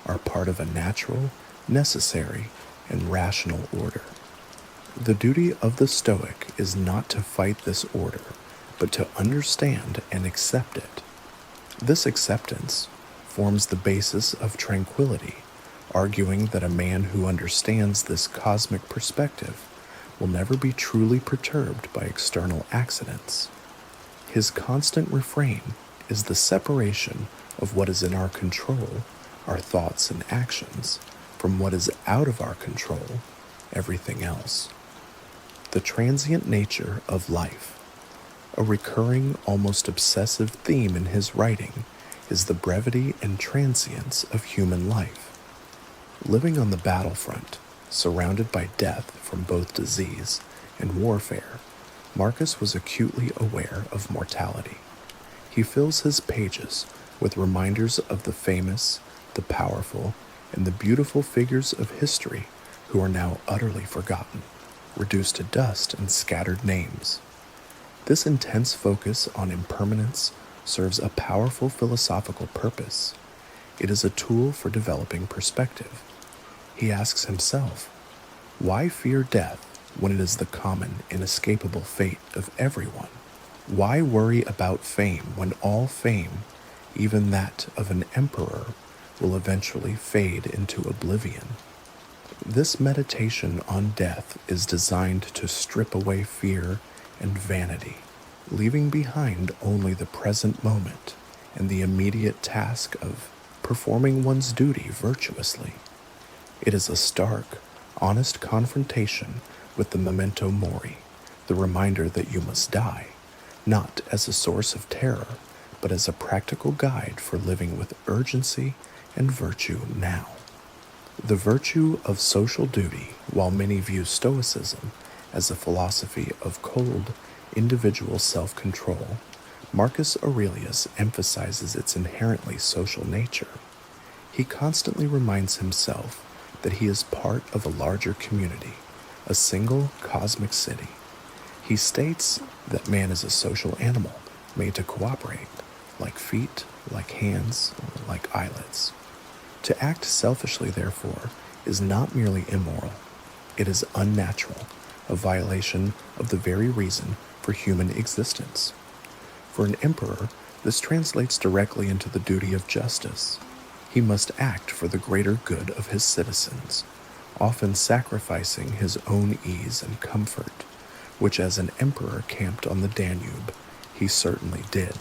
are part of a natural, necessary, and rational order. The duty of the Stoic is not to fight this order, but to understand and accept it. This acceptance forms the basis of tranquility, arguing that a man who understands this cosmic perspective will never be truly perturbed by external accidents. His constant refrain is the separation of what is in our control, our thoughts and actions, from what is out of our control, everything else. The transient nature of life. A recurring, almost obsessive theme in his writing is the brevity and transience of human life. Living on the battlefront, surrounded by death from both disease and warfare, Marcus was acutely aware of mortality. He fills his pages with reminders of the famous, the powerful, and the beautiful figures of history who are now utterly forgotten, reduced to dust and scattered names. This intense focus on impermanence serves a powerful philosophical purpose. It is a tool for developing perspective. He asks himself, why fear death when it is the common, inescapable fate of everyone? Why worry about fame when all fame, even that of an emperor, will eventually fade into oblivion? This meditation on death is designed to strip away fear and vanity, leaving behind only the present moment and the immediate task of performing one's duty virtuously. It is a stark, honest confrontation with the memento mori, the reminder that you must die, not as a source of terror, but as a practical guide for living with urgency and virtue now. The virtue of social duty, while many view Stoicism as a philosophy of cold, individual self-control, Marcus Aurelius emphasizes its inherently social nature. He constantly reminds himself that he is part of a larger community, a single cosmic city. He states that man is a social animal made to cooperate, like feet, like hands, or like eyelids. To act selfishly, therefore, is not merely immoral, it is unnatural, a violation of the very reason for human existence. For an emperor, this translates directly into the duty of justice. He must act for the greater good of his citizens, often sacrificing his own ease and comfort, which as an emperor camped on the Danube, he certainly did.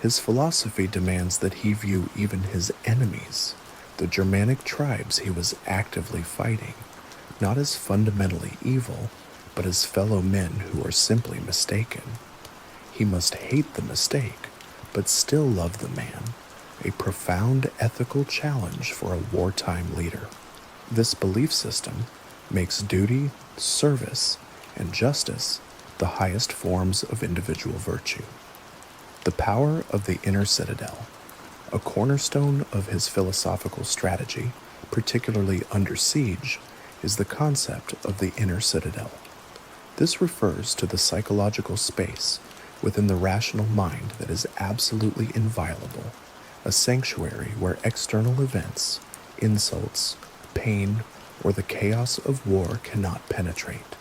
His philosophy demands that he view even his enemies, the Germanic tribes he was actively fighting, not as fundamentally evil, but as fellow men who are simply mistaken. He must hate the mistake, but still love the man, a profound ethical challenge for a wartime leader. This belief system makes duty, service, and justice the highest forms of individual virtue. The power of the inner citadel, a cornerstone of his philosophical strategy, particularly under siege, is the concept of the inner citadel. This refers to the psychological space within the rational mind that is absolutely inviolable, a sanctuary where external events, insults, pain, or the chaos of war cannot penetrate.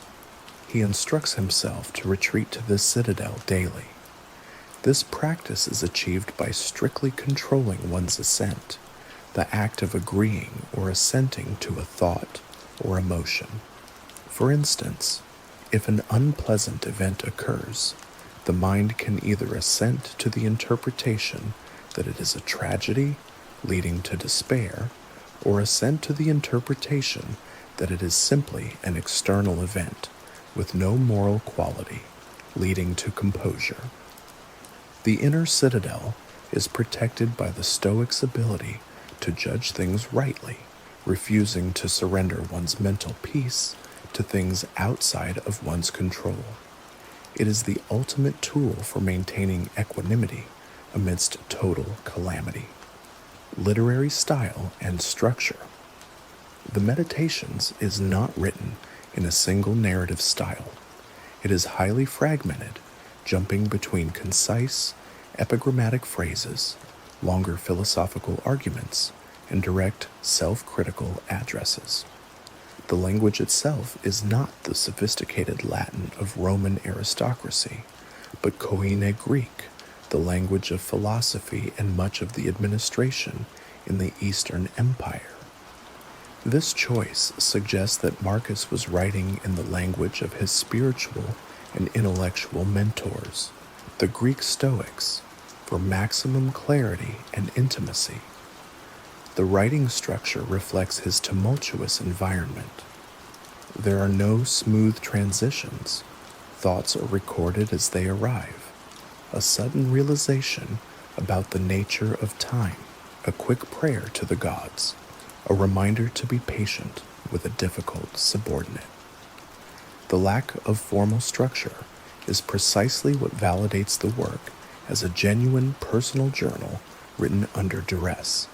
He instructs himself to retreat to this citadel daily. This practice is achieved by strictly controlling one's assent, the act of agreeing or assenting to a thought or emotion. For instance, if an unpleasant event occurs, the mind can either assent to the interpretation that it is a tragedy leading to despair, or assent to the interpretation that it is simply an external event with no moral quality, leading to composure. The inner citadel is protected by the Stoic's ability to judge things rightly, refusing to surrender one's mental peace to things outside of one's control. It is the ultimate tool for maintaining equanimity amidst total calamity. Literary style and structure. The Meditations is not written in a single narrative style. It is highly fragmented, jumping between concise, epigrammatic phrases, longer philosophical arguments, and direct, self-critical addresses. The language itself is not the sophisticated Latin of Roman aristocracy, but Koine Greek, the language of philosophy and much of the administration in the Eastern Empire. This choice suggests that Marcus was writing in the language of his spiritual and intellectual mentors, the Greek Stoics, for maximum clarity and intimacy. The writing structure reflects his tumultuous environment. There are no smooth transitions. Thoughts are recorded as they arrive. A sudden realization about the nature of time, a quick prayer to the gods, a reminder to be patient with a difficult subordinate. The lack of formal structure is precisely what validates the work as a genuine personal journal written under duress,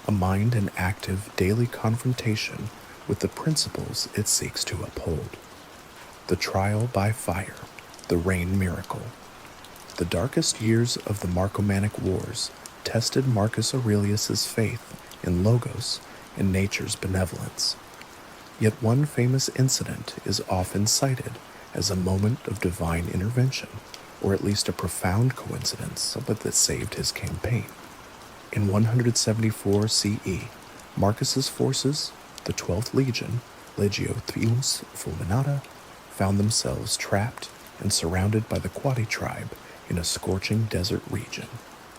a mind in active daily confrontation with the principles it seeks to uphold. The trial by fire, the rain miracle. The darkest years of the Marcomannic Wars tested Marcus Aurelius's faith in logos and nature's benevolence. Yet one famous incident is often cited as a moment of divine intervention, or at least a profound coincidence, but that saved his campaign. In 174 CE, Marcus's forces, the 12th Legion, Legio Triumus Fulminata, found themselves trapped and surrounded by the Quadi tribe in a scorching desert region.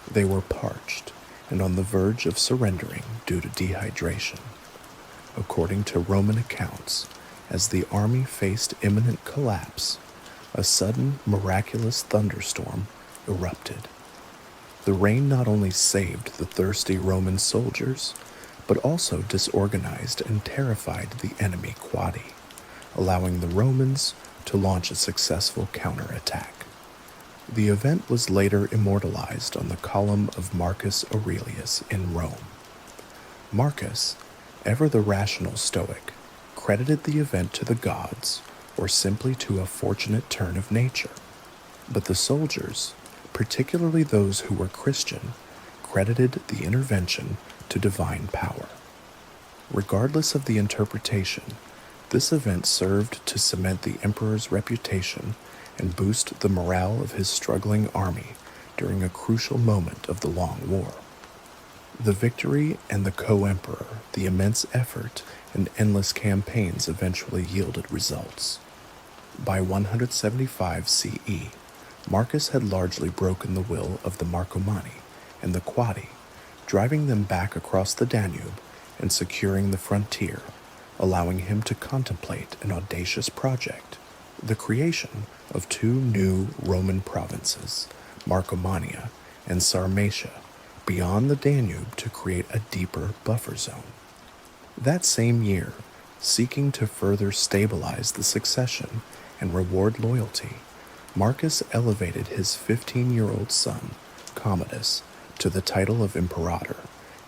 They were parched and on the verge of surrendering due to dehydration. According to Roman accounts, as the army faced imminent collapse, a sudden miraculous thunderstorm erupted. The rain not only saved the thirsty Roman soldiers, but also disorganized and terrified the enemy Quadi, allowing the Romans to launch a successful counterattack. The event was later immortalized on the column of Marcus Aurelius in Rome. Marcus, ever the rational Stoic, credited the event to the gods or simply to a fortunate turn of nature. But the soldiers, particularly those who were Christian, credited the intervention to divine power. Regardless of the interpretation, this event served to cement the emperor's reputation and boost the morale of his struggling army during a crucial moment of the long war. The victory and the co-emperor, the immense effort, and endless campaigns eventually yielded results. By 175 CE, Marcus had largely broken the will of the Marcomanni and the Quadi, driving them back across the Danube and securing the frontier, allowing him to contemplate an audacious project, the creation of two new Roman provinces, Marcomannia and Sarmatia, beyond the Danube to create a deeper buffer zone. That same year, seeking to further stabilize the succession and reward loyalty, Marcus elevated his 15-year-old son, Commodus, to the title of imperator,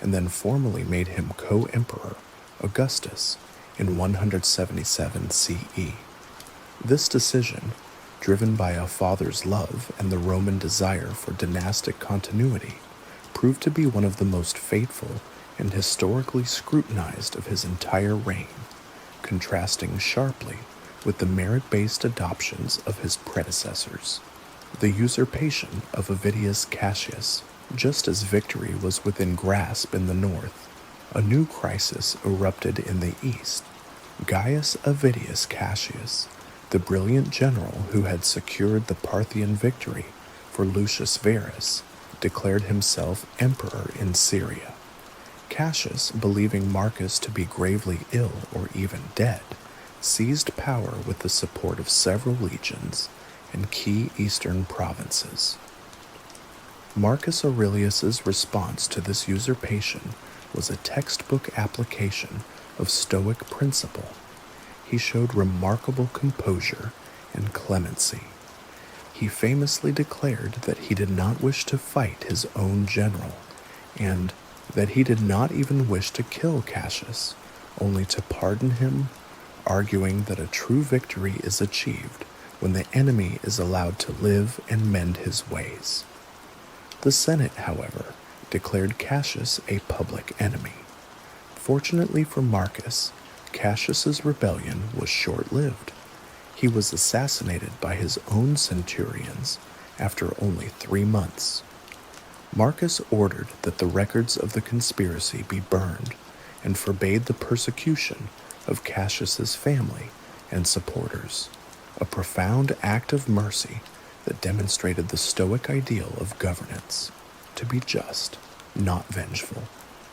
and then formally made him co-emperor, Augustus, in 177 CE. This decision, driven by a father's love and the Roman desire for dynastic continuity, proved to be one of the most fateful and historically scrutinized of his entire reign, contrasting sharply with the merit-based adoptions of his predecessors. The usurpation of Avidius Cassius, just as victory was within grasp in the north, a new crisis erupted in the east. Gaius Avidius Cassius, the brilliant general who had secured the Parthian victory for Lucius Verus, declared himself emperor in Syria. Cassius, believing Marcus to be gravely ill or even dead, seized power with the support of several legions and key eastern provinces. Marcus Aurelius's response to this usurpation was a textbook application of Stoic principle. He showed remarkable composure and clemency. He famously declared that he did not wish to fight his own general, and that he did not even wish to kill Cassius, only to pardon him, arguing that a true victory is achieved when the enemy is allowed to live and mend his ways. The Senate, however, declared Cassius a public enemy. Fortunately for Marcus, Cassius's rebellion was short-lived. He was assassinated by his own centurions after only 3 months. Marcus ordered that the records of the conspiracy be burned and forbade the persecution of Cassius's family and supporters, a profound act of mercy that demonstrated the Stoic ideal of governance, to be just, not vengeful.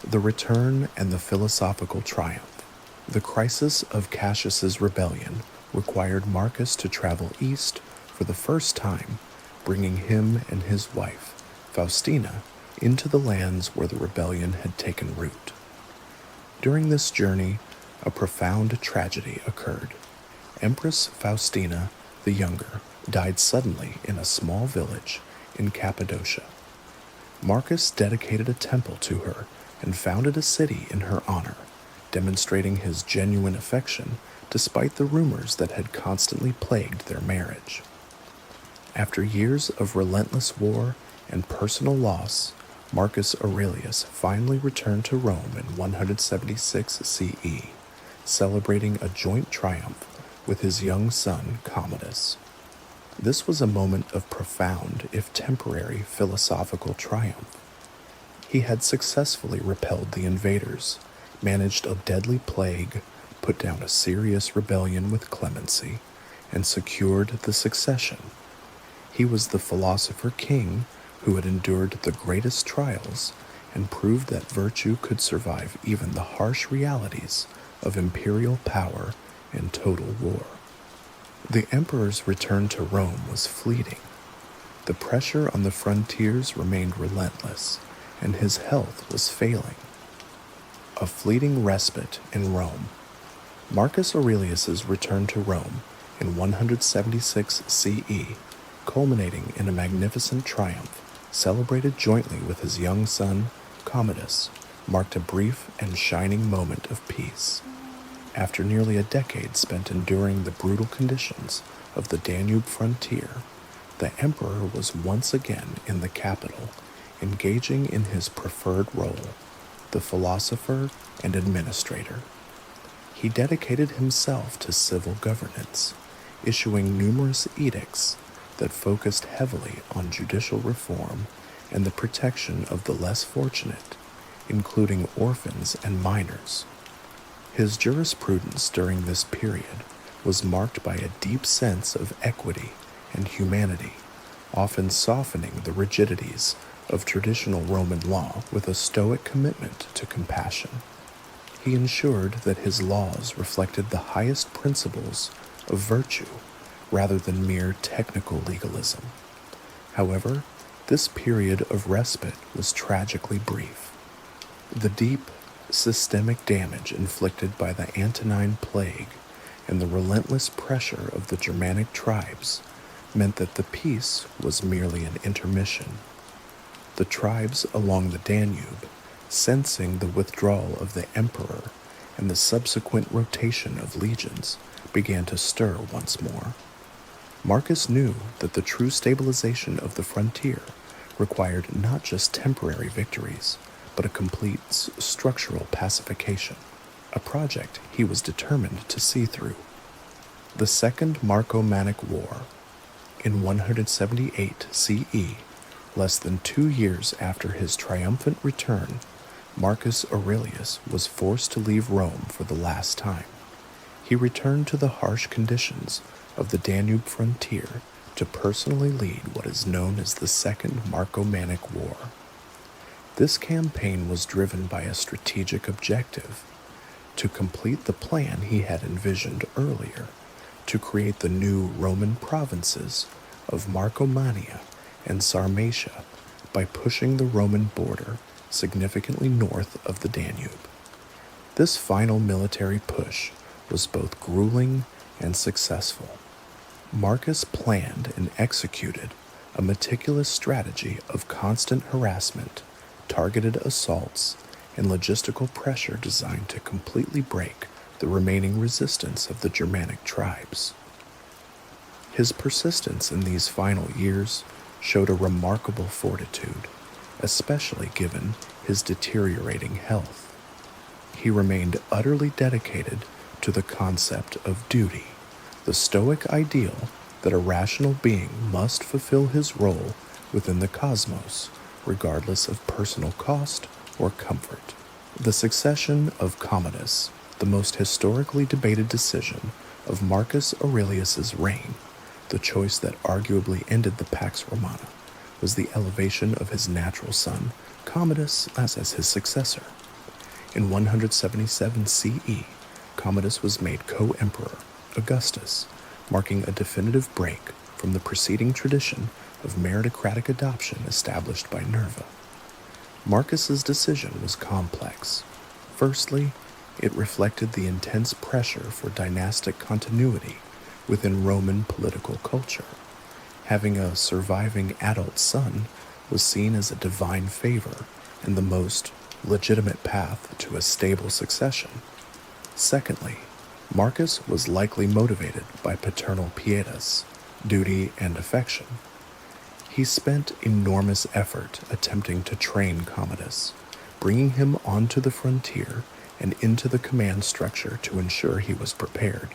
The return and the philosophical triumph. The crisis of Cassius's rebellion required Marcus to travel east for the first time, bringing him and his wife, Faustina, into the lands where the rebellion had taken root. During this journey, a profound tragedy occurred. Empress Faustina the Younger died suddenly in a small village in Cappadocia. Marcus dedicated a temple to her and founded a city in her honor, demonstrating his genuine affection despite the rumors that had constantly plagued their marriage. After years of relentless war and personal loss, Marcus Aurelius finally returned to Rome in 176 CE, celebrating a joint triumph with his young son Commodus. This was a moment of profound, if temporary, philosophical triumph. He had successfully repelled the invaders, managed a deadly plague, put down a serious rebellion with clemency, and secured the succession. He was the philosopher king who had endured the greatest trials and proved that virtue could survive even the harsh realities of imperial power and total war. The emperor's return to Rome was fleeting. The pressure on the frontiers remained relentless, and his health was failing. A fleeting respite in Rome. Marcus Aurelius's return to Rome in 176 CE, culminating in a magnificent triumph, celebrated jointly with his young son, Commodus, marked a brief and shining moment of peace. After nearly a decade spent enduring the brutal conditions of the Danube frontier, the emperor was once again in the capital, engaging in his preferred role, the philosopher and administrator. He dedicated himself to civil governance, issuing numerous edicts that focused heavily on judicial reform and the protection of the less fortunate, including orphans and minors. His jurisprudence during this period was marked by a deep sense of equity and humanity, often softening the rigidities of traditional Roman law with a Stoic commitment to compassion. He ensured that his laws reflected the highest principles of virtue rather than mere technical legalism. However, this period of respite was tragically brief. The deep, systemic damage inflicted by the Antonine Plague and the relentless pressure of the Germanic tribes meant that the peace was merely an intermission. The tribes along the Danube, sensing the withdrawal of the emperor and the subsequent rotation of legions, began to stir once more. Marcus knew that the true stabilization of the frontier required not just temporary victories, but a complete structural pacification, a project he was determined to see through. The Second Marcomannic War. In 178 CE, less than 2 years after his triumphant return, Marcus Aurelius was forced to leave Rome for the last time. He returned to the harsh conditions of the Danube frontier to personally lead what is known as the Second Marcomannic War. This campaign was driven by a strategic objective: to complete the plan he had envisioned earlier, to create the new Roman provinces of Marcomannia and Sarmatia by pushing the Roman border significantly north of the Danube. This final military push was both grueling and successful. Marcus planned and executed a meticulous strategy of constant harassment, targeted assaults, and logistical pressure designed to completely break the remaining resistance of the Germanic tribes. His persistence in these final years showed a remarkable fortitude, especially given his deteriorating health. He remained utterly dedicated to the concept of duty, the Stoic ideal that a rational being must fulfill his role within the cosmos, regardless of personal cost or comfort. The succession of Commodus, the most historically debated decision of Marcus Aurelius's reign, the choice that arguably ended the Pax Romana, was the elevation of his natural son, Commodus, as his successor. In 177 CE, Commodus was made co-emperor, Augustus, marking a definitive break from the preceding tradition of meritocratic adoption established by Nerva. Marcus's decision was complex. Firstly, it reflected the intense pressure for dynastic continuity within Roman political culture. Having a surviving adult son was seen as a divine favor and the most legitimate path to a stable succession. Secondly, Marcus was likely motivated by paternal pietas, duty, and affection. He spent enormous effort attempting to train Commodus, bringing him onto the frontier and into the command structure to ensure he was prepared.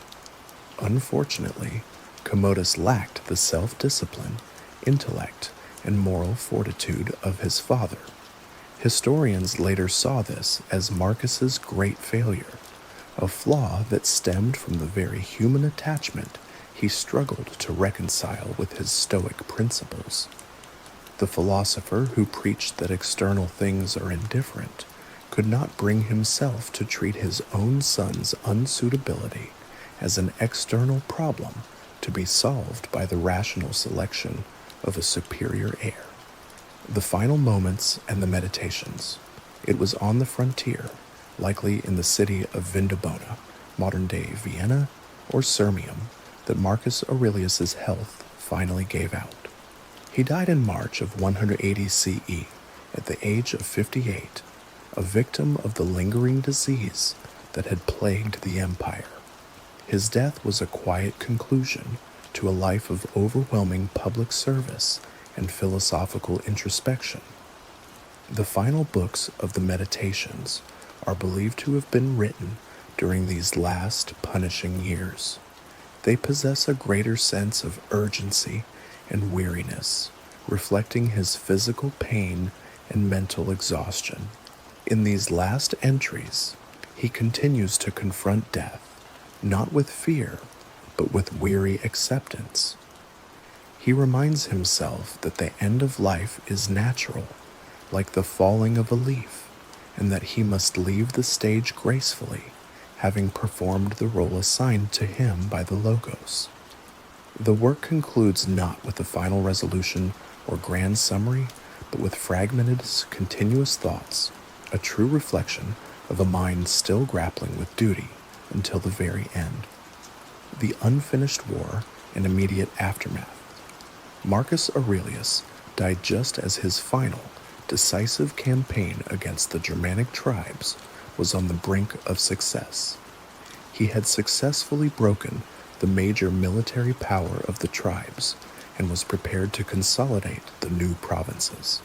Unfortunately, Commodus lacked the self-discipline, intellect, and moral fortitude of his father. Historians later saw this as Marcus's great failure, a flaw that stemmed from the very human attachment he struggled to reconcile with his Stoic principles. The philosopher who preached that external things are indifferent could not bring himself to treat his own son's unsuitability as an external problem to be solved by the rational selection of a superior heir. The final moments and the meditations. It was on the frontier, likely in the city of Vindobona, modern-day Vienna or Sirmium, that Marcus Aurelius's health finally gave out. He died in March of 180 CE at the age of 58, a victim of the lingering disease that had plagued the empire. His death was a quiet conclusion to a life of overwhelming public service and philosophical introspection. The final books of the Meditations are believed to have been written during these last punishing years. They possess a greater sense of urgency and weariness, reflecting his physical pain and mental exhaustion. In these last entries, he continues to confront death, not with fear, but with weary acceptance. He reminds himself that the end of life is natural, like the falling of a leaf, and that he must leave the stage gracefully, having performed the role assigned to him by the Logos. The work concludes not with a final resolution or grand summary, but with fragmented, continuous thoughts, a true reflection of a mind still grappling with duty until the very end. The unfinished war and immediate aftermath. Marcus Aurelius died just as his final, decisive campaign against the Germanic tribes was on the brink of success. He had successfully broken the major military power of the tribes and was prepared to consolidate the new provinces.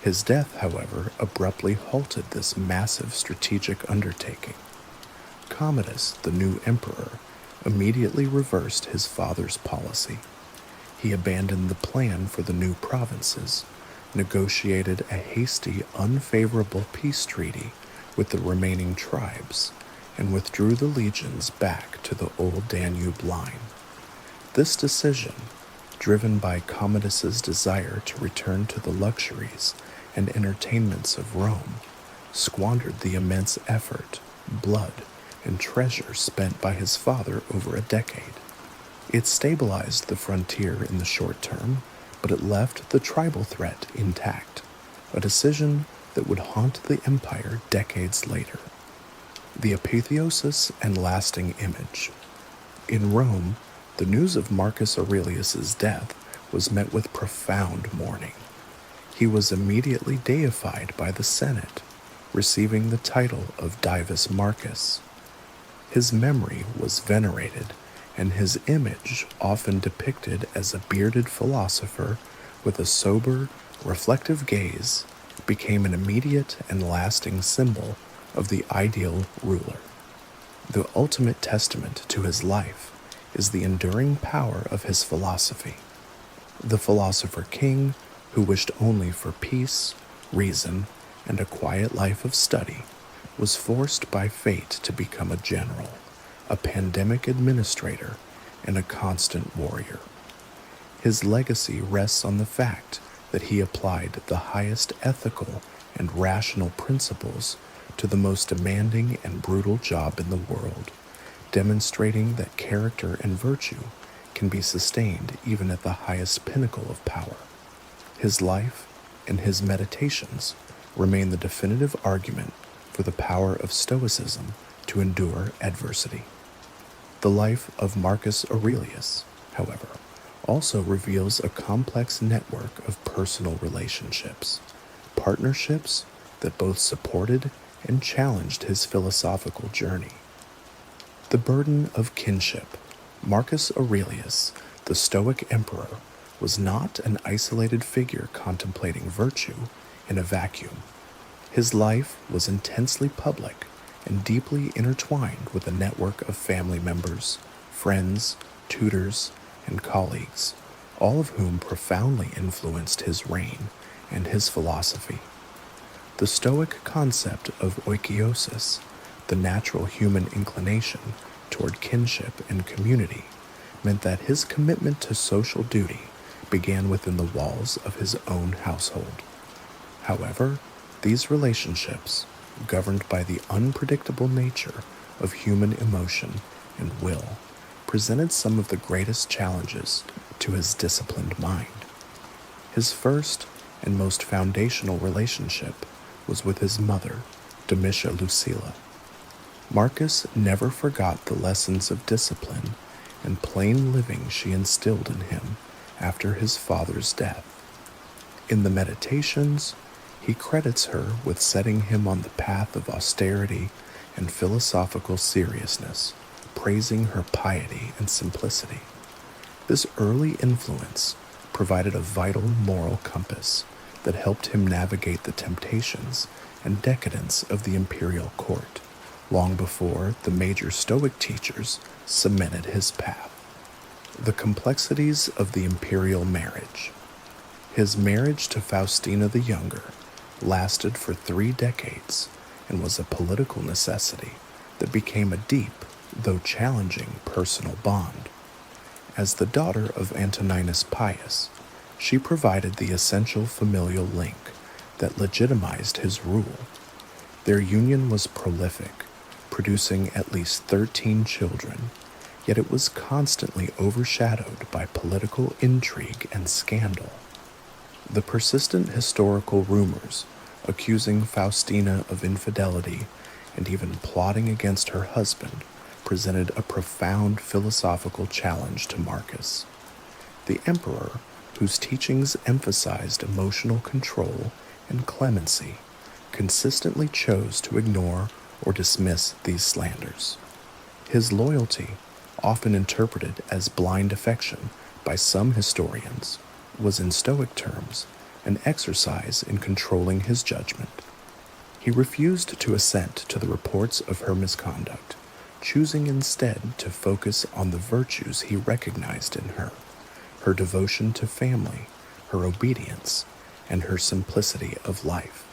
His death, however, abruptly halted this massive strategic undertaking. Commodus, the new emperor, immediately reversed his father's policy. He abandoned the plan for the new provinces, negotiated a hasty, unfavorable peace treaty with the remaining tribes, and withdrew the legions back to the old Danube line. This decision, driven by Commodus's desire to return to the luxuries and entertainments of Rome, squandered the immense effort, blood, and treasure spent by his father over a decade. It stabilized the frontier in the short term, but it left the tribal threat intact, a decision that would haunt the empire decades later. The apotheosis and lasting image. In Rome, the news of Marcus Aurelius's death was met with profound mourning. He was immediately deified by the Senate, receiving the title of Divus Marcus. His memory was venerated, and his image, often depicted as a bearded philosopher with a sober, reflective gaze, became an immediate and lasting symbol of the ideal ruler. The ultimate testament to his life is the enduring power of his philosophy. The philosopher king, who wished only for peace, reason, and a quiet life of study, was forced by fate to become a general, a pandemic administrator, and a constant warrior. His legacy rests on the fact that he applied the highest ethical and rational principles to the most demanding and brutal job in the world, demonstrating that character and virtue can be sustained even at the highest pinnacle of power. His life and his meditations remain the definitive argument for the power of Stoicism to endure adversity. The life of Marcus Aurelius, however, also reveals a complex network of personal relationships, partnerships that both supported and challenged his philosophical journey. The burden of kinship. Marcus Aurelius, the Stoic emperor, was not an isolated figure contemplating virtue in a vacuum. His life was intensely public and deeply intertwined with a network of family members, friends, tutors, and colleagues, all of whom profoundly influenced his reign and his philosophy. The Stoic concept of oikeiosis, the natural human inclination toward kinship and community, meant that his commitment to social duty began within the walls of his own household. However, these relationships, governed by the unpredictable nature of human emotion and will, presented some of the greatest challenges to his disciplined mind. His first and most foundational relationship was with his mother, Domitia Lucilla. Marcus never forgot the lessons of discipline and plain living she instilled in him after his father's death. In the Meditations, he credits her with setting him on the path of austerity and philosophical seriousness, praising her piety and simplicity. This early influence provided a vital moral compass that helped him navigate the temptations and decadence of the imperial court, long before the major Stoic teachers cemented his path. The complexities of the imperial marriage. His marriage to Faustina the Younger lasted for 3 decades and was a political necessity that became a deep, though challenging, personal bond. As the daughter of Antoninus Pius, she provided the essential familial link that legitimized his rule. Their union was prolific, producing at least 13 children, yet it was constantly overshadowed by political intrigue and scandal. The persistent historical rumors accusing Faustina of infidelity and even plotting against her husband presented a profound philosophical challenge to Marcus. The emperor, whose teachings emphasized emotional control and clemency, consistently chose to ignore or dismiss these slanders. His loyalty, often interpreted as blind affection by some historians, was in Stoic terms an exercise in controlling his judgment. He refused to assent to the reports of her misconduct, choosing instead to focus on the virtues he recognized in her devotion to family, her obedience, and her simplicity of life.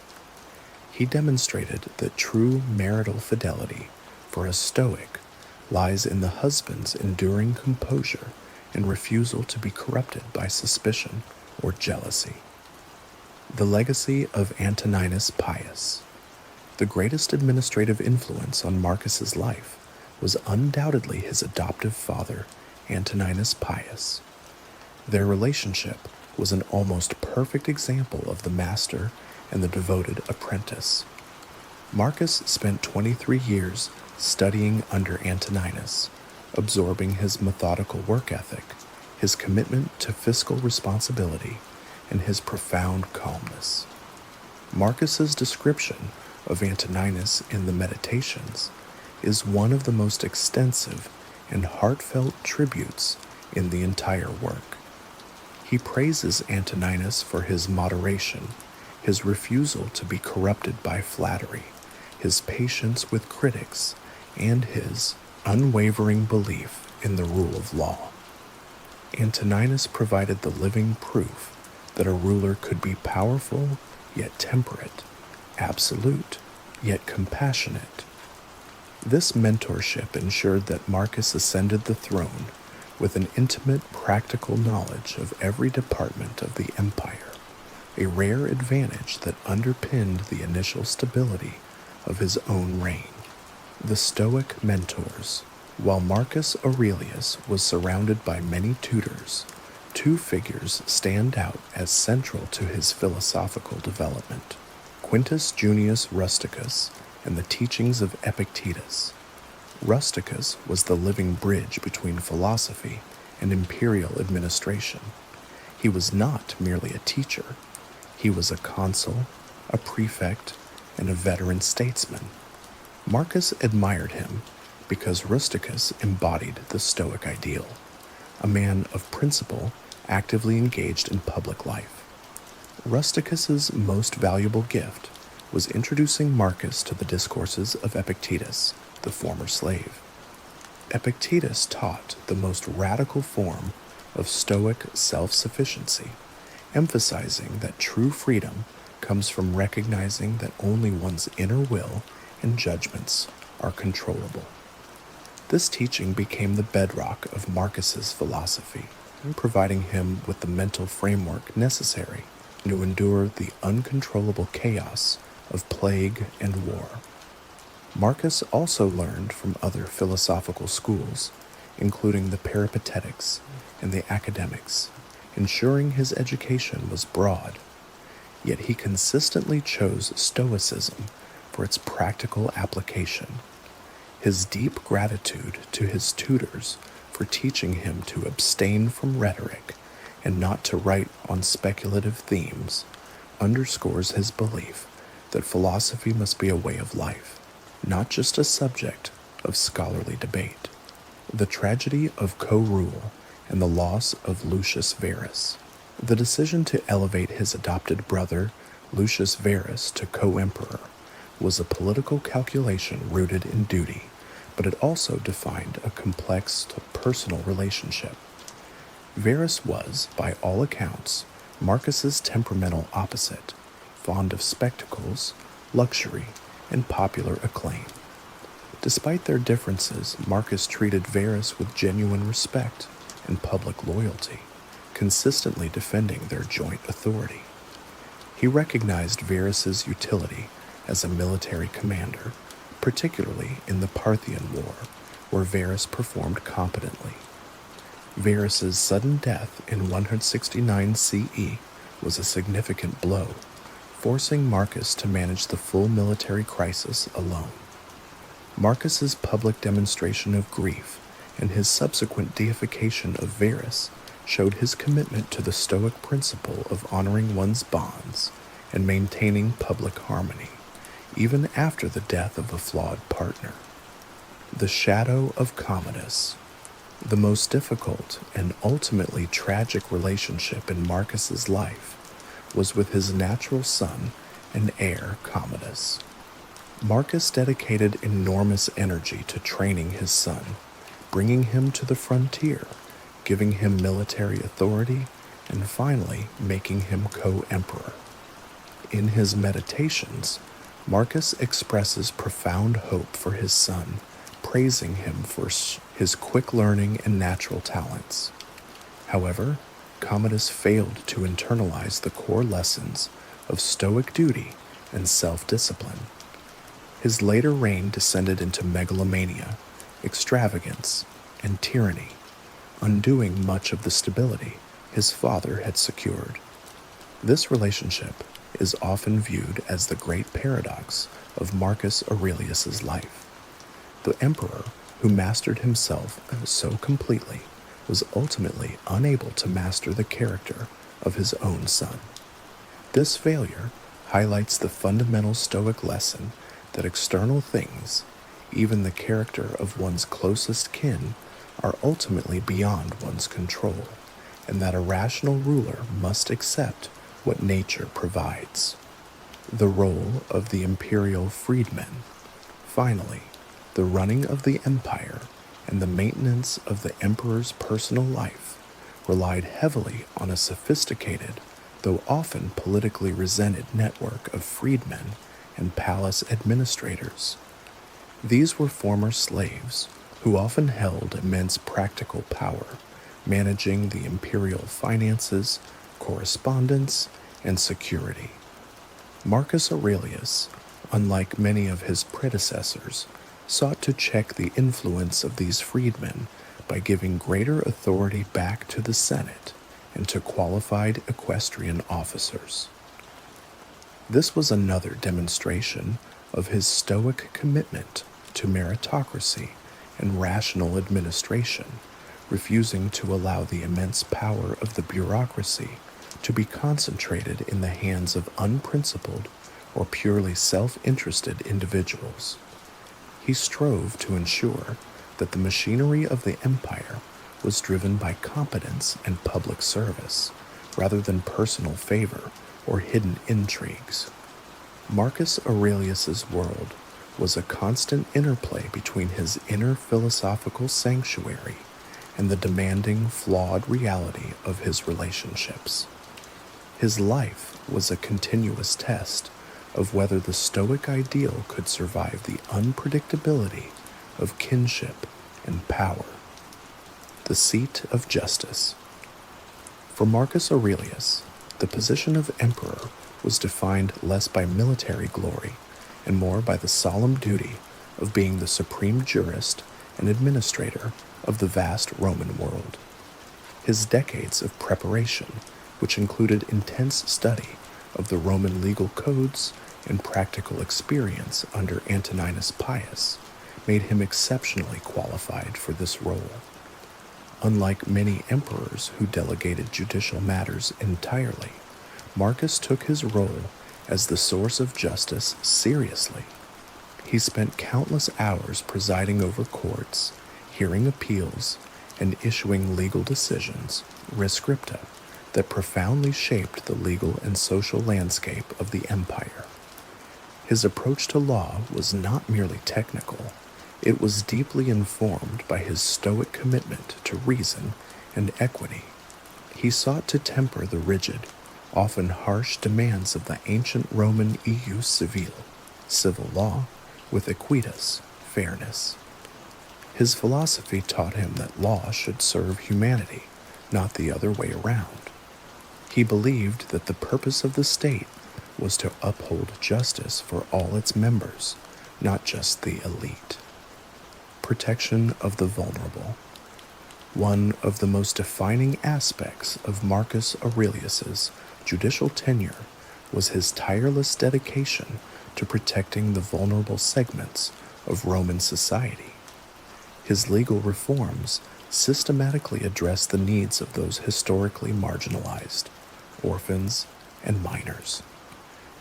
He demonstrated that true marital fidelity for a Stoic lies in the husband's enduring composure and refusal to be corrupted by suspicion or jealousy. The legacy of Antoninus Pius. The greatest administrative influence on Marcus's life was undoubtedly his adoptive father, Antoninus Pius. Their relationship was an almost perfect example of the master and the devoted apprentice. Marcus spent 23 years studying under Antoninus, absorbing his methodical work ethic, his commitment to fiscal responsibility, and his profound calmness. Marcus's description of Antoninus in the Meditations is one of the most extensive and heartfelt tributes in the entire work. He praises Antoninus for his moderation, his refusal to be corrupted by flattery, his patience with critics, and his unwavering belief in the rule of law. Antoninus provided the living proof that a ruler could be powerful yet temperate, absolute yet compassionate. This mentorship ensured that Marcus ascended the throne with an intimate, practical knowledge of every department of the empire, a rare advantage that underpinned the initial stability of his own reign. The Stoic mentors. While Marcus Aurelius was surrounded by many tutors, 2 figures stand out as central to his philosophical development: Quintus Junius Rusticus and the teachings of Epictetus. Rusticus was the living bridge between philosophy and imperial administration. He was not merely a teacher. He was a consul, a prefect, and a veteran statesman. Marcus admired him because Rusticus embodied the Stoic ideal, a man of principle actively engaged in public life. Rusticus's most valuable gift was introducing Marcus to the discourses of Epictetus, the former slave. Epictetus taught the most radical form of Stoic self-sufficiency, emphasizing that true freedom comes from recognizing that only one's inner will and judgments are controllable. This teaching became the bedrock of Marcus's philosophy, providing him with the mental framework necessary to endure the uncontrollable chaos of plague and war. Marcus also learned from other philosophical schools, including the Peripatetics and the Academics, ensuring his education was broad. Yet he consistently chose Stoicism for its practical application. His deep gratitude to his tutors for teaching him to abstain from rhetoric and not to write on speculative themes underscores his belief that philosophy must be a way of life. not just a subject of scholarly debate. The tragedy of co-rule and the loss of Lucius Verus. The decision to elevate his adopted brother, Lucius Verus, to co-emperor was a political calculation rooted in duty, but it also defined a complex personal relationship. Verus was, by all accounts, Marcus's temperamental opposite, fond of spectacles, luxury, and popular acclaim. Despite their differences, Marcus treated Verus with genuine respect and public loyalty, consistently defending their joint authority. He recognized Verus's utility as a military commander, particularly in the Parthian War, where Verus performed competently. Verus's sudden death in 169 CE was a significant blow, forcing Marcus to manage the full military crisis alone. Marcus's public demonstration of grief and his subsequent deification of Verus showed his commitment to the Stoic principle of honoring one's bonds and maintaining public harmony, even after the death of a flawed partner. The shadow of Commodus. The most difficult and ultimately tragic relationship in Marcus's life was with his natural son and heir Commodus. Marcus dedicated enormous energy to training his son, bringing him to the frontier, giving him military authority, and finally making him co-emperor. In his meditations, Marcus expresses profound hope for his son, praising him for his quick learning and natural talents. However, Commodus failed to internalize the core lessons of Stoic duty and self-discipline. His later reign descended into megalomania, extravagance, and tyranny, undoing much of the stability his father had secured. This relationship is often viewed as the great paradox of Marcus Aurelius's life. The emperor, who mastered himself so completely, was ultimately unable to master the character of his own son. This failure highlights the fundamental Stoic lesson that external things, even the character of one's closest kin, are ultimately beyond one's control, and that a rational ruler must accept what nature provides. The role of the imperial freedmen. Finally, the running of the empire and the maintenance of the emperor's personal life relied heavily on a sophisticated, though often politically resented network of freedmen and palace administrators. These were former slaves who often held immense practical power, managing the imperial finances, correspondence, and security. Marcus Aurelius, unlike many of his predecessors, sought to check the influence of these freedmen by giving greater authority back to the Senate and to qualified equestrian officers. This was another demonstration of his Stoic commitment to meritocracy and rational administration, refusing to allow the immense power of the bureaucracy to be concentrated in the hands of unprincipled or purely self-interested individuals. He strove to ensure that the machinery of the empire was driven by competence and public service, rather than personal favor or hidden intrigues. Marcus Aurelius's world was a constant interplay between his inner philosophical sanctuary and the demanding, flawed reality of his relationships. His life was a continuous test of whether the Stoic ideal could survive the unpredictability of kinship and power. The seat of justice. For Marcus Aurelius, the position of emperor was defined less by military glory and more by the solemn duty of being the supreme jurist and administrator of the vast Roman world. His decades of preparation, which included intense study of the Roman legal codes and practical experience under Antoninus Pius, made him exceptionally qualified for this role. Unlike many emperors who delegated judicial matters entirely, Marcus took his role as the source of justice seriously. He spent countless hours presiding over courts, hearing appeals, and issuing legal decisions, res scripta, that profoundly shaped the legal and social landscape of the empire. His approach to law was not merely technical, it was deeply informed by his Stoic commitment to reason and equity. He sought to temper the rigid, often harsh demands of the ancient Roman ius civile, civil law, with equitas, fairness. His philosophy taught him that law should serve humanity, not the other way around. He believed that the purpose of the state was to uphold justice for all its members, not just the elite. Protection of the vulnerable. One of the most defining aspects of Marcus Aurelius's judicial tenure was his tireless dedication to protecting the vulnerable segments of Roman society. His legal reforms systematically addressed the needs of those historically marginalized, orphans, and minors.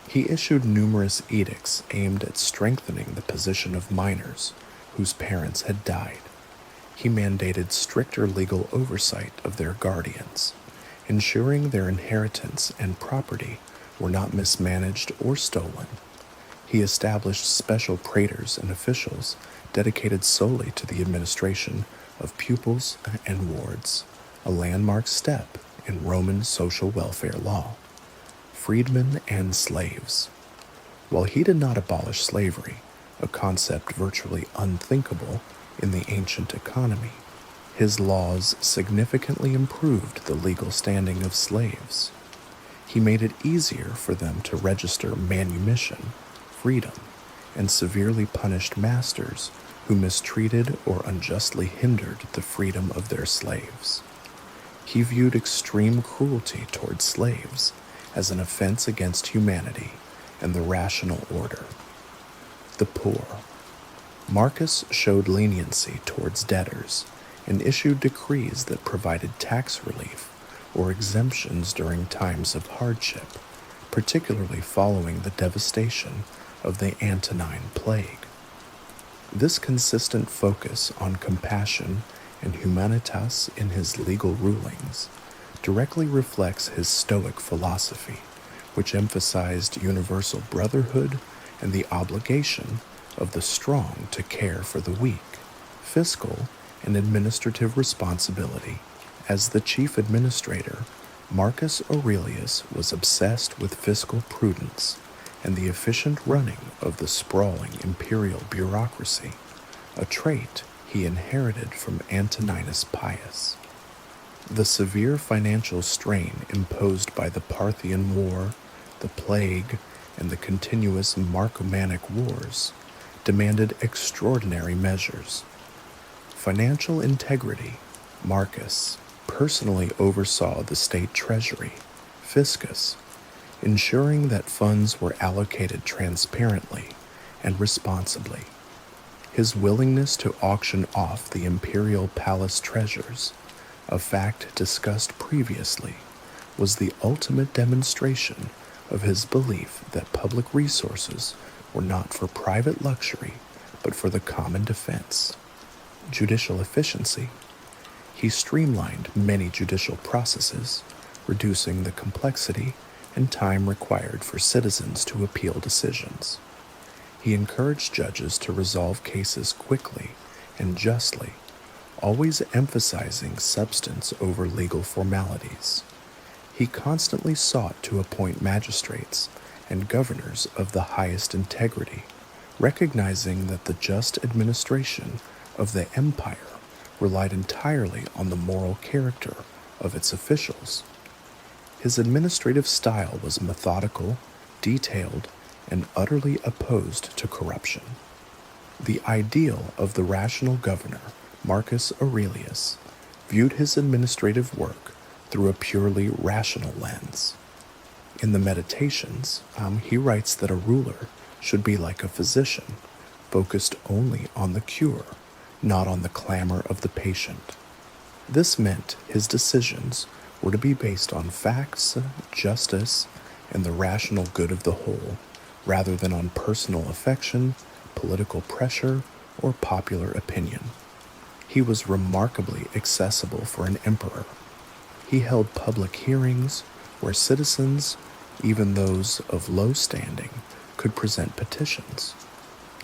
He issued numerous edicts aimed at strengthening the position of minors whose parents had died. He mandated stricter legal oversight of their guardians, ensuring their inheritance and property were not mismanaged or stolen. He established special praetors and officials dedicated solely to the administration of pupils and wards, a landmark step in Roman social welfare law. Freedmen and slaves. While he did not abolish slavery, a concept virtually unthinkable in the ancient economy, his laws significantly improved the legal standing of slaves. He made it easier for them to register manumission, freedom, and severely punished masters who mistreated or unjustly hindered the freedom of their slaves. He viewed extreme cruelty towards slaves as an offense against humanity and the rational order. The poor. Marcus showed leniency towards debtors and issued decrees that provided tax relief or exemptions during times of hardship, particularly following the devastation of the Antonine Plague. This consistent focus on compassion and humanitas in his legal rulings directly reflects his Stoic philosophy, which emphasized universal brotherhood and the obligation of the strong to care for the weak, fiscal and administrative responsibility. As the chief administrator, Marcus Aurelius was obsessed with fiscal prudence and the efficient running of the sprawling imperial bureaucracy, a trait he inherited from Antoninus Pius. The severe financial strain imposed by the Parthian War, the plague, and the continuous Marcomannic Wars demanded extraordinary measures. Financial integrity. Marcus personally oversaw the state treasury, fiscus, ensuring that funds were allocated transparently and responsibly. His willingness to auction off the imperial palace treasures, a fact discussed previously, was the ultimate demonstration of his belief that public resources were not for private luxury, but for the common defense. Judicial efficiency. He streamlined many judicial processes, reducing the complexity and time required for citizens to appeal decisions. He encouraged judges to resolve cases quickly and justly, always emphasizing substance over legal formalities. He constantly sought to appoint magistrates and governors of the highest integrity, recognizing that the just administration of the empire relied entirely on the moral character of its officials. His administrative style was methodical, detailed, and utterly opposed to corruption. The ideal of the rational governor, Marcus Aurelius, viewed his administrative work through a purely rational lens. In the Meditations, he writes that a ruler should be like a physician, focused only on the cure, not on the clamor of the patient. This meant his decisions were to be based on facts, justice, and the rational good of the whole, rather than on personal affection, political pressure or popular opinion. He was remarkably accessible for an emperor. He held public hearings where citizens, even those of low standing, could present petitions.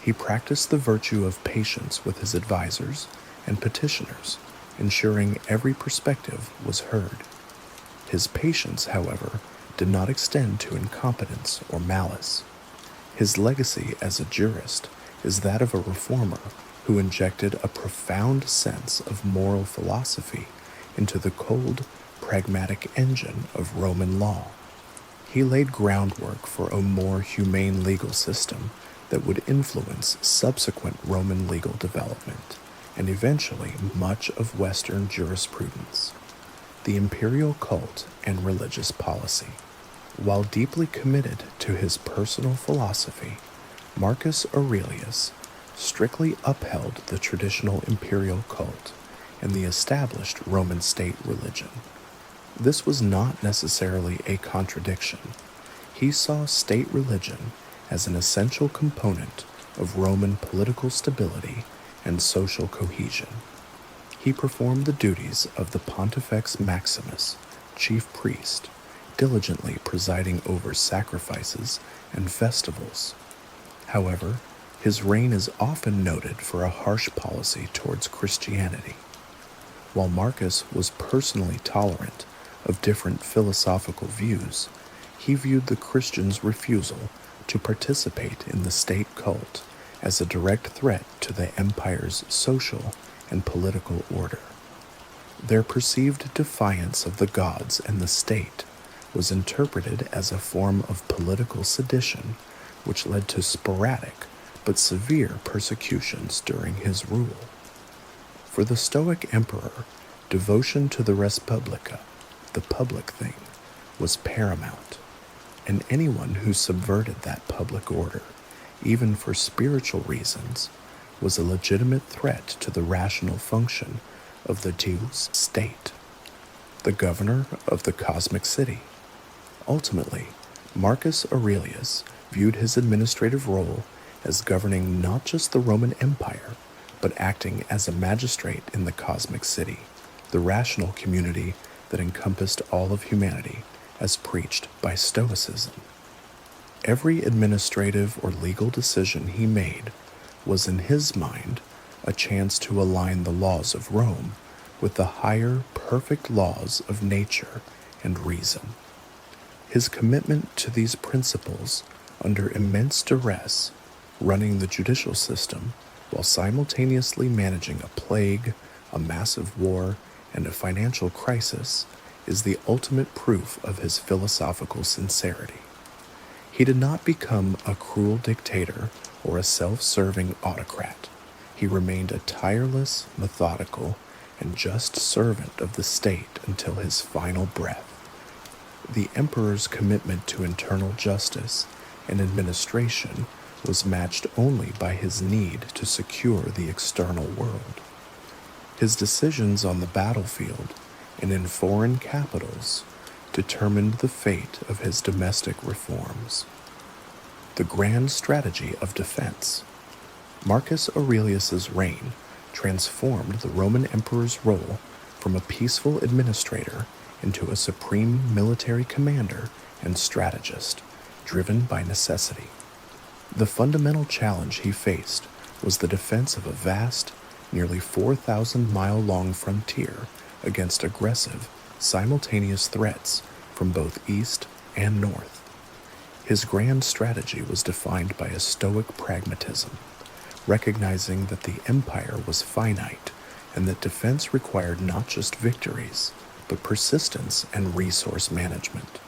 He practiced the virtue of patience with his advisors and petitioners, ensuring every perspective was heard. His patience, however, did not extend to incompetence or malice. His legacy as a jurist is that of a reformer who injected a profound sense of moral philosophy into the cold, pragmatic engine of Roman law. He laid groundwork for a more humane legal system that would influence subsequent Roman legal development and eventually much of Western jurisprudence. The imperial cult and religious policy. While deeply committed to his personal philosophy, Marcus Aurelius strictly upheld the traditional imperial cult and the established Roman state religion. This was not necessarily a contradiction. He saw state religion as an essential component of Roman political stability and social cohesion. He performed the duties of the Pontifex Maximus, chief priest, diligently presiding over sacrifices and festivals. However, his reign is often noted for a harsh policy towards Christianity. While Marcus was personally tolerant of different philosophical views, he viewed the Christians' refusal to participate in the state cult as a direct threat to the empire's social and political order. Their perceived defiance of the gods and the state was interpreted as a form of political sedition, which led to sporadic but severe persecutions during his rule. For the Stoic emperor, devotion to the res publica, the public thing, was paramount, and anyone who subverted that public order, even for spiritual reasons, was a legitimate threat to the rational function of the Deus state, the governor of the cosmic city. Ultimately, Marcus Aurelius viewed his administrative role as governing not just the Roman Empire, but acting as a magistrate in the cosmic city, the rational community that encompassed all of humanity, as preached by Stoicism. Every administrative or legal decision he made was in his mind a chance to align the laws of Rome with the higher, perfect laws of nature and reason. His commitment to these principles under immense duress, running the judicial system while simultaneously managing a plague, a massive war, and a financial crisis, is the ultimate proof of his philosophical sincerity. He did not become a cruel dictator or a self-serving autocrat. He remained a tireless, methodical, and just servant of the state until his final breath. The emperor's commitment to internal justice and administration was matched only by his need to secure the external world. His decisions on the battlefield and in foreign capitals determined the fate of his domestic reforms. The grand strategy of defense. Marcus Aurelius's reign transformed the Roman emperor's role from a peaceful administrator into a supreme military commander and strategist, driven by necessity. The fundamental challenge he faced was the defense of a vast, nearly 4,000-mile-long frontier against aggressive, simultaneous threats from both east and north. His grand strategy was defined by a Stoic pragmatism, recognizing that the empire was finite and that defense required not just victories, but persistence and resource management.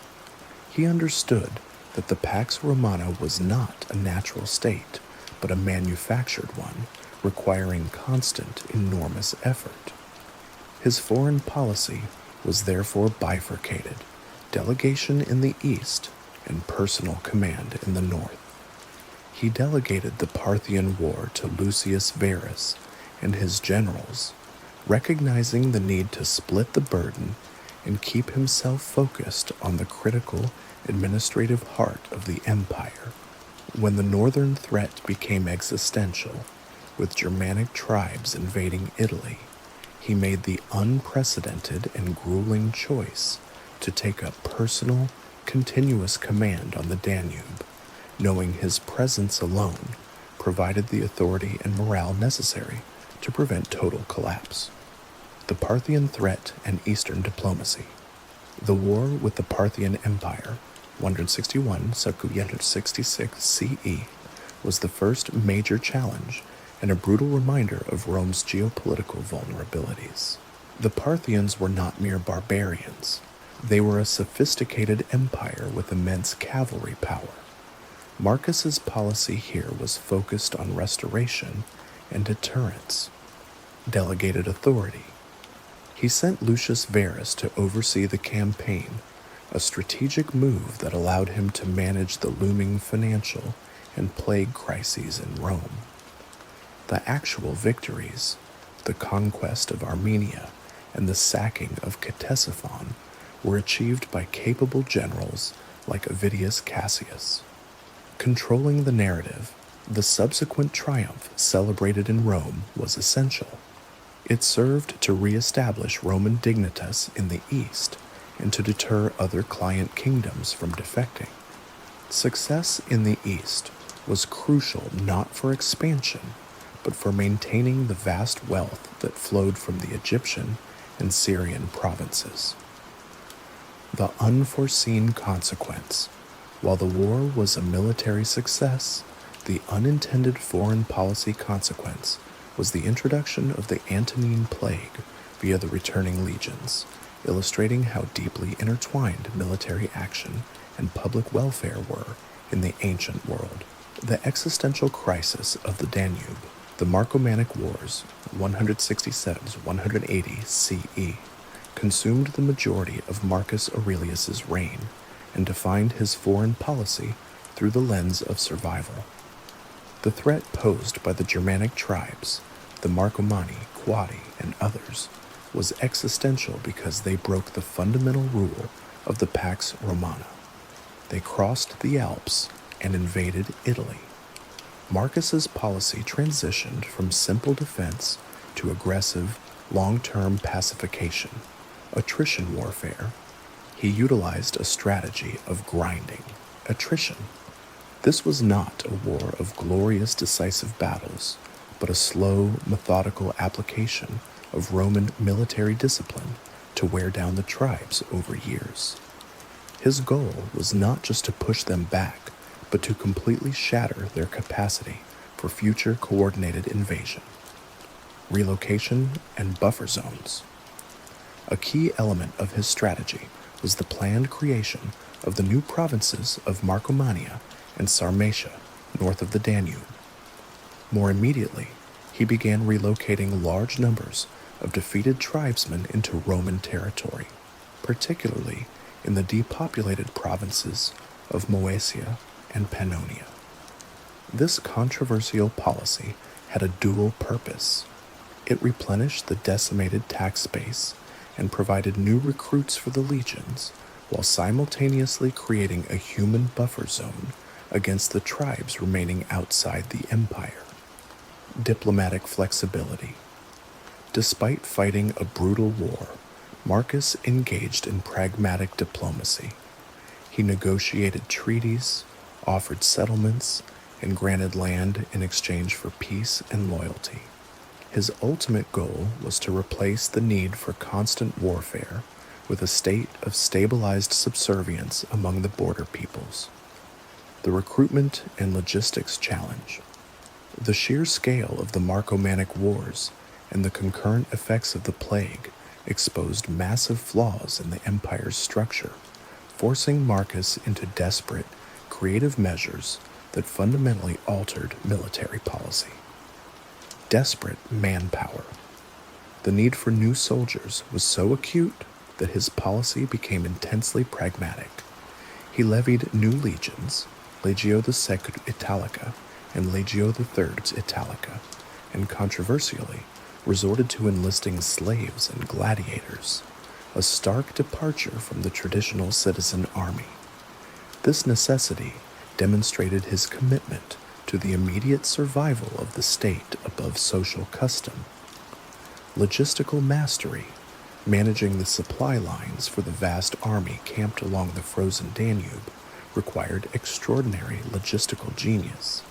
He understood that the Pax Romana was not a natural state, but a manufactured one, requiring constant, enormous effort. His foreign policy was therefore bifurcated, delegation in the east and personal command in the north. He delegated the Parthian War to Lucius Verus and his generals, recognizing the need to split the burden and keep himself focused on the critical administrative heart of the empire. When the northern threat became existential, with Germanic tribes invading Italy, he made the unprecedented and grueling choice to take up personal, continuous command on the Danube, knowing his presence alone provided the authority and morale necessary to prevent total collapse. The Parthian threat and Eastern diplomacy. The war with the Parthian Empire, 161–166 CE, was the first major challenge and a brutal reminder of Rome's geopolitical vulnerabilities. The Parthians were not mere barbarians. They were a sophisticated empire with immense cavalry power. Marcus's policy here was focused on restoration and deterrence. Delegated authority. He sent Lucius Verus to oversee the campaign, a strategic move that allowed him to manage the looming financial and plague crises in Rome. The actual victories, the conquest of Armenia and the sacking of Ctesiphon, were achieved by capable generals like Avidius Cassius. Controlling the narrative, the subsequent triumph celebrated in Rome was essential. It served to re-establish Roman dignitas in the East and to deter other client kingdoms from defecting. Success in the East was crucial not for expansion, but for maintaining the vast wealth that flowed from the Egyptian and Syrian provinces. The unforeseen consequence. While the war was a military success, the unintended foreign policy consequence was the introduction of the Antonine Plague via the returning legions, illustrating how deeply intertwined military action and public welfare were in the ancient world. The existential crisis of the Danube, the Marcomannic Wars, 167–180 CE, consumed the majority of Marcus Aurelius's reign and defined his foreign policy through the lens of survival. The threat posed by the Germanic tribes, the Marcomanni, Quadi, and others, was existential because they broke the fundamental rule of the Pax Romana. They crossed the Alps and invaded Italy. Marcus's policy transitioned from simple defense to aggressive, long-term pacification, attrition warfare. He utilized a strategy of grinding, attrition. This was not a war of glorious decisive battles, but a slow, methodical application of Roman military discipline to wear down the tribes over years. His goal was not just to push them back, but to completely shatter their capacity for future coordinated invasion. Relocation and buffer zones. A key element of his strategy was the planned creation of the new provinces of Marcomannia and Sarmatia, north of the Danube. More immediately, he began relocating large numbers of defeated tribesmen into Roman territory, particularly in the depopulated provinces of Moesia and Pannonia. This controversial policy had a dual purpose. It replenished the decimated tax base and provided new recruits for the legions, while simultaneously creating a human buffer zone against the tribes remaining outside the empire. Diplomatic flexibility. Despite fighting a brutal war, Marcus engaged in pragmatic diplomacy. He negotiated treaties, offered settlements, and granted land in exchange for peace and loyalty. His ultimate goal was to replace the need for constant warfare with a state of stabilized subservience among the border peoples. The recruitment and logistics challenge. The sheer scale of the Marcomannic Wars and the concurrent effects of the plague exposed massive flaws in the empire's structure, forcing Marcus into desperate, creative measures that fundamentally altered military policy. Desperate manpower. The need for new soldiers was so acute that his policy became intensely pragmatic. He levied new legions, Legio II Italica and Legio III Italica, and controversially resorted to enlisting slaves and gladiators, a stark departure from the traditional citizen army. This necessity demonstrated his commitment to the immediate survival of the state above social custom. Logistical mastery, managing the supply lines for the vast army camped along the frozen Danube, required extraordinary logistical genius.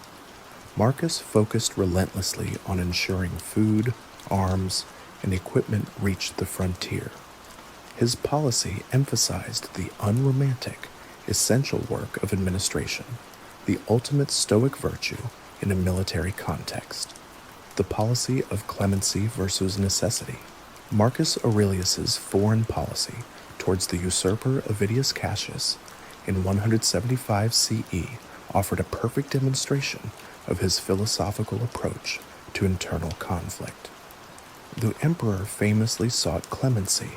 Marcus focused relentlessly on ensuring food, arms, and equipment reached the frontier. His policy emphasized the unromantic, essential work of administration, the ultimate Stoic virtue in a military context. The policy of clemency versus necessity. Marcus Aurelius's foreign policy towards the usurper Avidius Cassius in 175 CE offered a perfect demonstration of his philosophical approach to internal conflict. The emperor famously sought clemency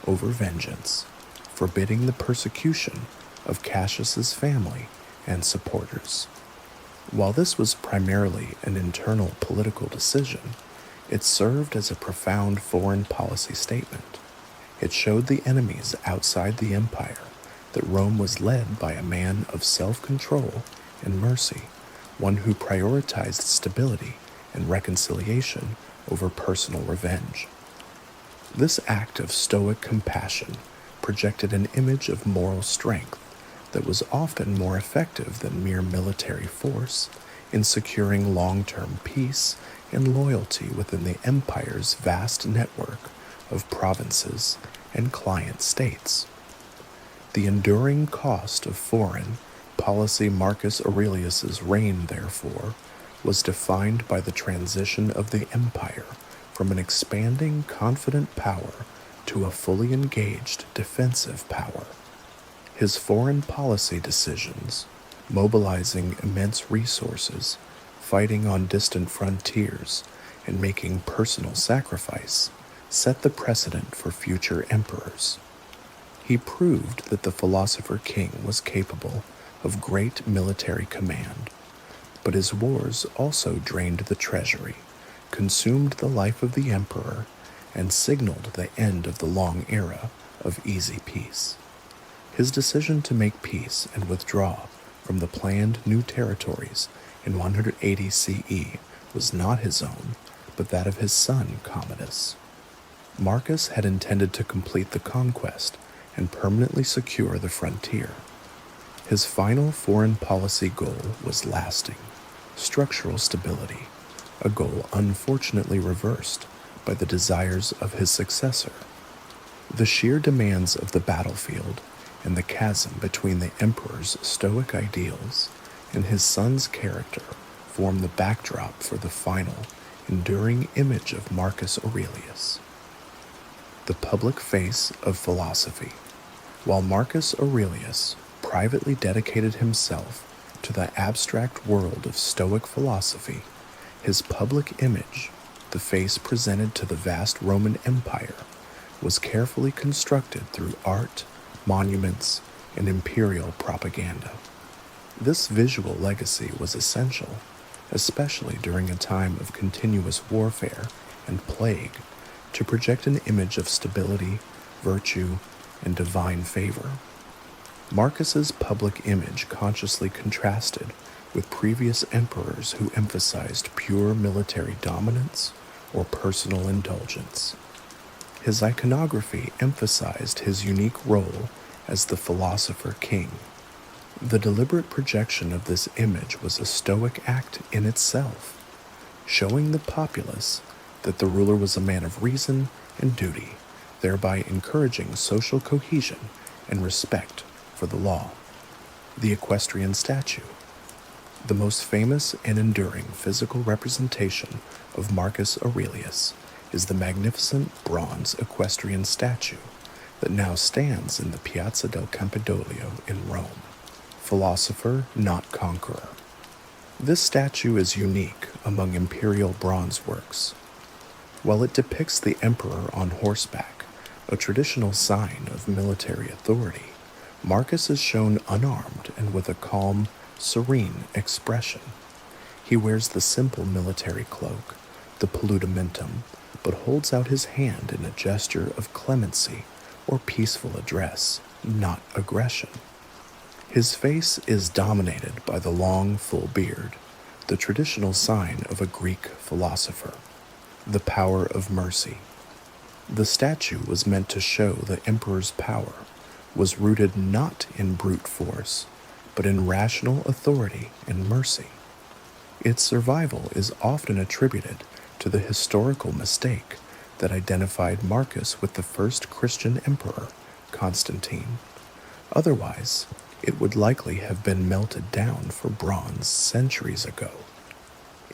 over vengeance, forbidding the persecution of Cassius's family and supporters. While this was primarily an internal political decision, it served as a profound foreign policy statement. It showed the enemies outside the empire that Rome was led by a man of self-control and mercy, one who prioritized stability and reconciliation over personal revenge. This act of stoic compassion projected an image of moral strength that was often more effective than mere military force in securing long-term peace and loyalty within the empire's vast network of provinces and client states. The enduring cost of foreign policy Marcus Aurelius's reign, therefore, was defined by the transition of the empire from an expanding, confident power to a fully engaged defensive power. His foreign policy decisions, mobilizing immense resources, fighting on distant frontiers, and making personal sacrifice, set the precedent for future emperors. He proved that the philosopher king was capable of great military command, but his wars also drained the treasury, consumed the life of the emperor, and signaled the end of the long era of easy peace. His decision to make peace and withdraw from the planned new territories in 180 CE was not his own, but that of his son Commodus. Marcus had intended to complete the conquest and permanently secure the frontier. His final foreign policy goal was lasting, structural stability, a goal unfortunately reversed by the desires of his successor. The sheer demands of the battlefield and the chasm between the emperor's Stoic ideals and his son's character form the backdrop for the final, enduring image of Marcus Aurelius. The public face of philosophy. While Marcus Aurelius privately dedicated himself to the abstract world of Stoic philosophy, his public image, the face presented to the vast Roman Empire, was carefully constructed through art, monuments, and imperial propaganda. This visual legacy was essential, especially during a time of continuous warfare and plague, to project an image of stability, virtue, and divine favor. Marcus's public image consciously contrasted with previous emperors who emphasized pure military dominance or personal indulgence. His iconography emphasized his unique role as the philosopher king. The deliberate projection of this image was a Stoic act in itself, showing the populace that the ruler was a man of reason and duty, thereby encouraging social cohesion and respect for the law. The equestrian statue. The most famous and enduring physical representation of Marcus Aurelius is the magnificent bronze equestrian statue that now stands in the Piazza del Campidoglio in Rome. Philosopher, not conqueror. This statue is unique among imperial bronze works. While it depicts the emperor on horseback, a traditional sign of military authority, Marcus is shown unarmed and with a calm, serene expression. He wears the simple military cloak, the paludamentum, but holds out his hand in a gesture of clemency or peaceful address, not aggression. His face is dominated by the long, full beard, the traditional sign of a Greek philosopher, the power of mercy. The statue was meant to show the emperor's power was rooted not in brute force, but in rational authority and mercy. Its survival is often attributed to the historical mistake that identified Marcus with the first Christian emperor, Constantine. Otherwise, it would likely have been melted down for bronze centuries ago.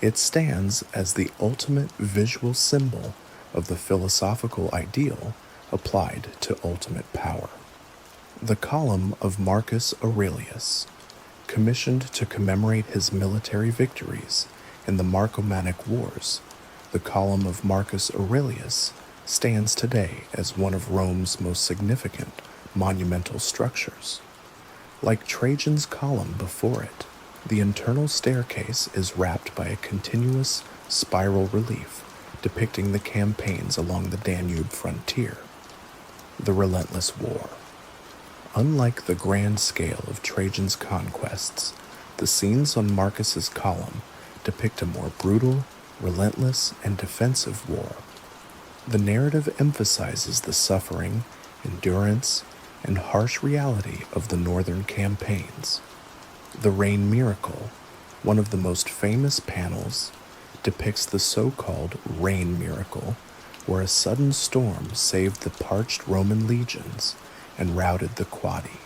It stands as the ultimate visual symbol of the philosophical ideal applied to ultimate power. The column of Marcus Aurelius, commissioned to commemorate his military victories in the Marcomannic Wars, the column of Marcus Aurelius stands today as one of Rome's most significant monumental structures. Like Trajan's column before it, the internal staircase is wrapped by a continuous spiral relief depicting the campaigns along the Danube frontier. The relentless war. Unlike the grand scale of Trajan's conquests, the scenes on Marcus's column depict a more brutal, relentless, and defensive war. The narrative emphasizes the suffering, endurance, and harsh reality of the northern campaigns. The rain miracle, one of the most famous panels, depicts the so-called rain miracle, where a sudden storm saved the parched Roman legions and routed the Quadi.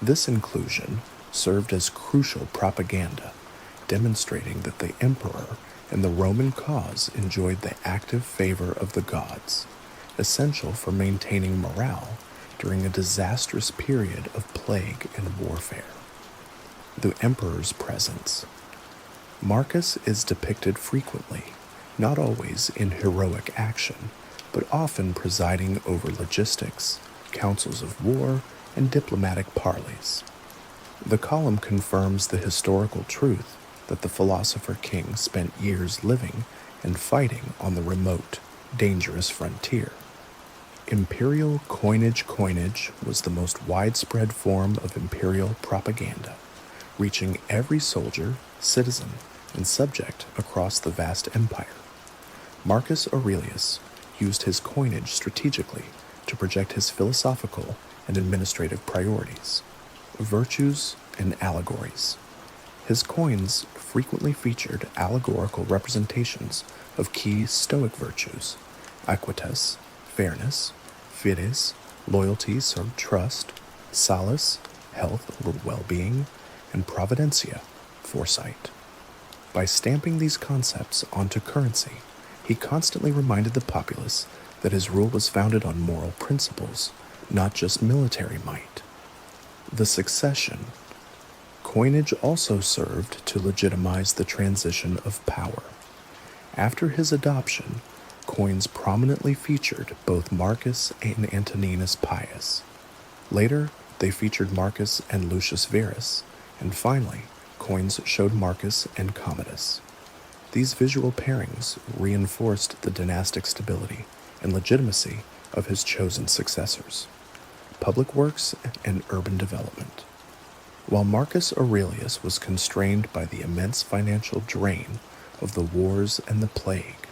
This inclusion served as crucial propaganda, demonstrating that the emperor and the Roman cause enjoyed the active favor of the gods, essential for maintaining morale during a disastrous period of plague and warfare. The emperor's presence. Marcus is depicted frequently, not always in heroic action, but often presiding over logistics, councils of war, and diplomatic parleys. The column confirms the historical truth that the philosopher king spent years living and fighting on the remote, dangerous frontier. Imperial coinage was the most widespread form of imperial propaganda, reaching every soldier, citizen, and subject across the vast empire. Marcus Aurelius used his coinage strategically to project his philosophical and administrative priorities, virtues, and allegories. His coins frequently featured allegorical representations of key Stoic virtues: aequitas, fairness; fides, loyalty, so trust; salus, health or well-being; and providentia, foresight. By stamping these concepts onto currency, he constantly reminded the populace that his rule was founded on moral principles, not just military might. The succession. Coinage also served to legitimize the transition of power. After his adoption, coins prominently featured both Marcus and Antoninus Pius. Later, they featured Marcus and Lucius Verus, and finally, coins showed Marcus and Commodus. These visual pairings reinforced the dynastic stability and legitimacy of his chosen successors. Public works and urban development. While Marcus Aurelius was constrained by the immense financial drain of the wars and the plague,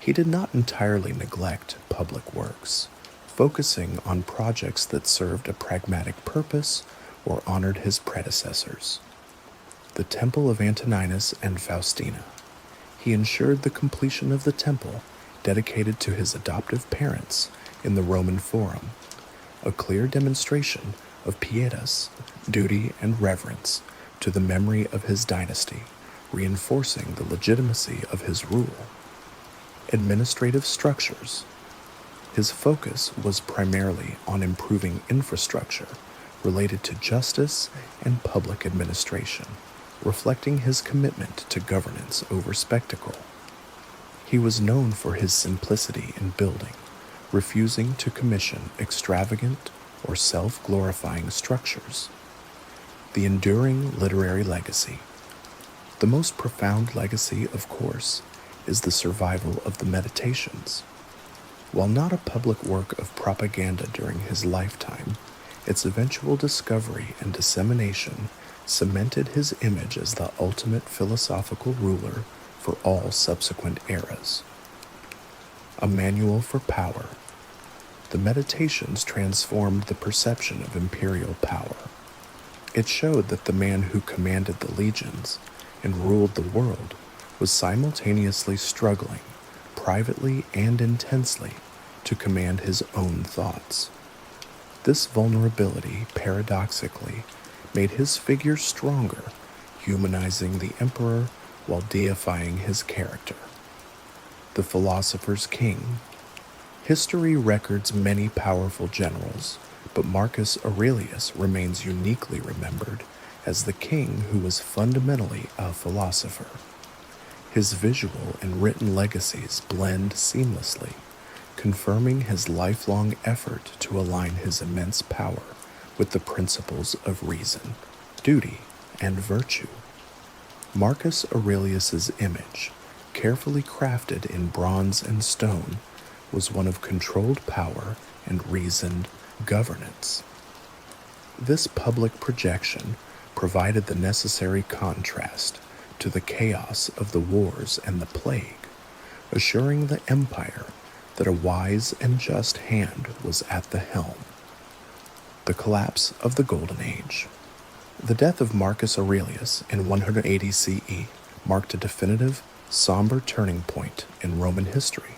he did not entirely neglect public works, focusing on projects that served a pragmatic purpose or honored his predecessors. The Temple of Antoninus and Faustina. He ensured the completion of the temple dedicated to his adoptive parents in the Roman Forum, a clear demonstration of pietas, duty, and reverence to the memory of his dynasty, reinforcing the legitimacy of his rule. Administrative structures. His focus was primarily on improving infrastructure related to justice and public administration, reflecting his commitment to governance over spectacle. He was known for his simplicity in building, refusing to commission extravagant or self-glorifying structures. The enduring literary legacy. The most profound legacy, of course, is the survival of the Meditations. While not a public work of propaganda during his lifetime, Its eventual discovery and dissemination cemented his image as the ultimate philosophical ruler for all subsequent eras. A manual for power. The Meditations transformed the perception of imperial power. It showed that the man who commanded the legions and ruled the world was simultaneously struggling, privately and intensely, to command his own thoughts. This vulnerability, paradoxically, made his figure stronger, humanizing the emperor while deifying his character. The Philosopher's King. History records many powerful generals, but Marcus Aurelius remains uniquely remembered as the king who was fundamentally a philosopher. His visual and written legacies blend seamlessly, confirming his lifelong effort to align his immense power with the principles of reason, duty, and virtue. Marcus Aurelius's image, carefully crafted in bronze and stone, was one of controlled power and reasoned governance. This public projection provided the necessary contrast to the chaos of the wars and the plague, assuring the empire that a wise and just hand was at the helm. The collapse of the Golden Age. The death of Marcus Aurelius in 180 CE marked a definitive, somber turning point in Roman history.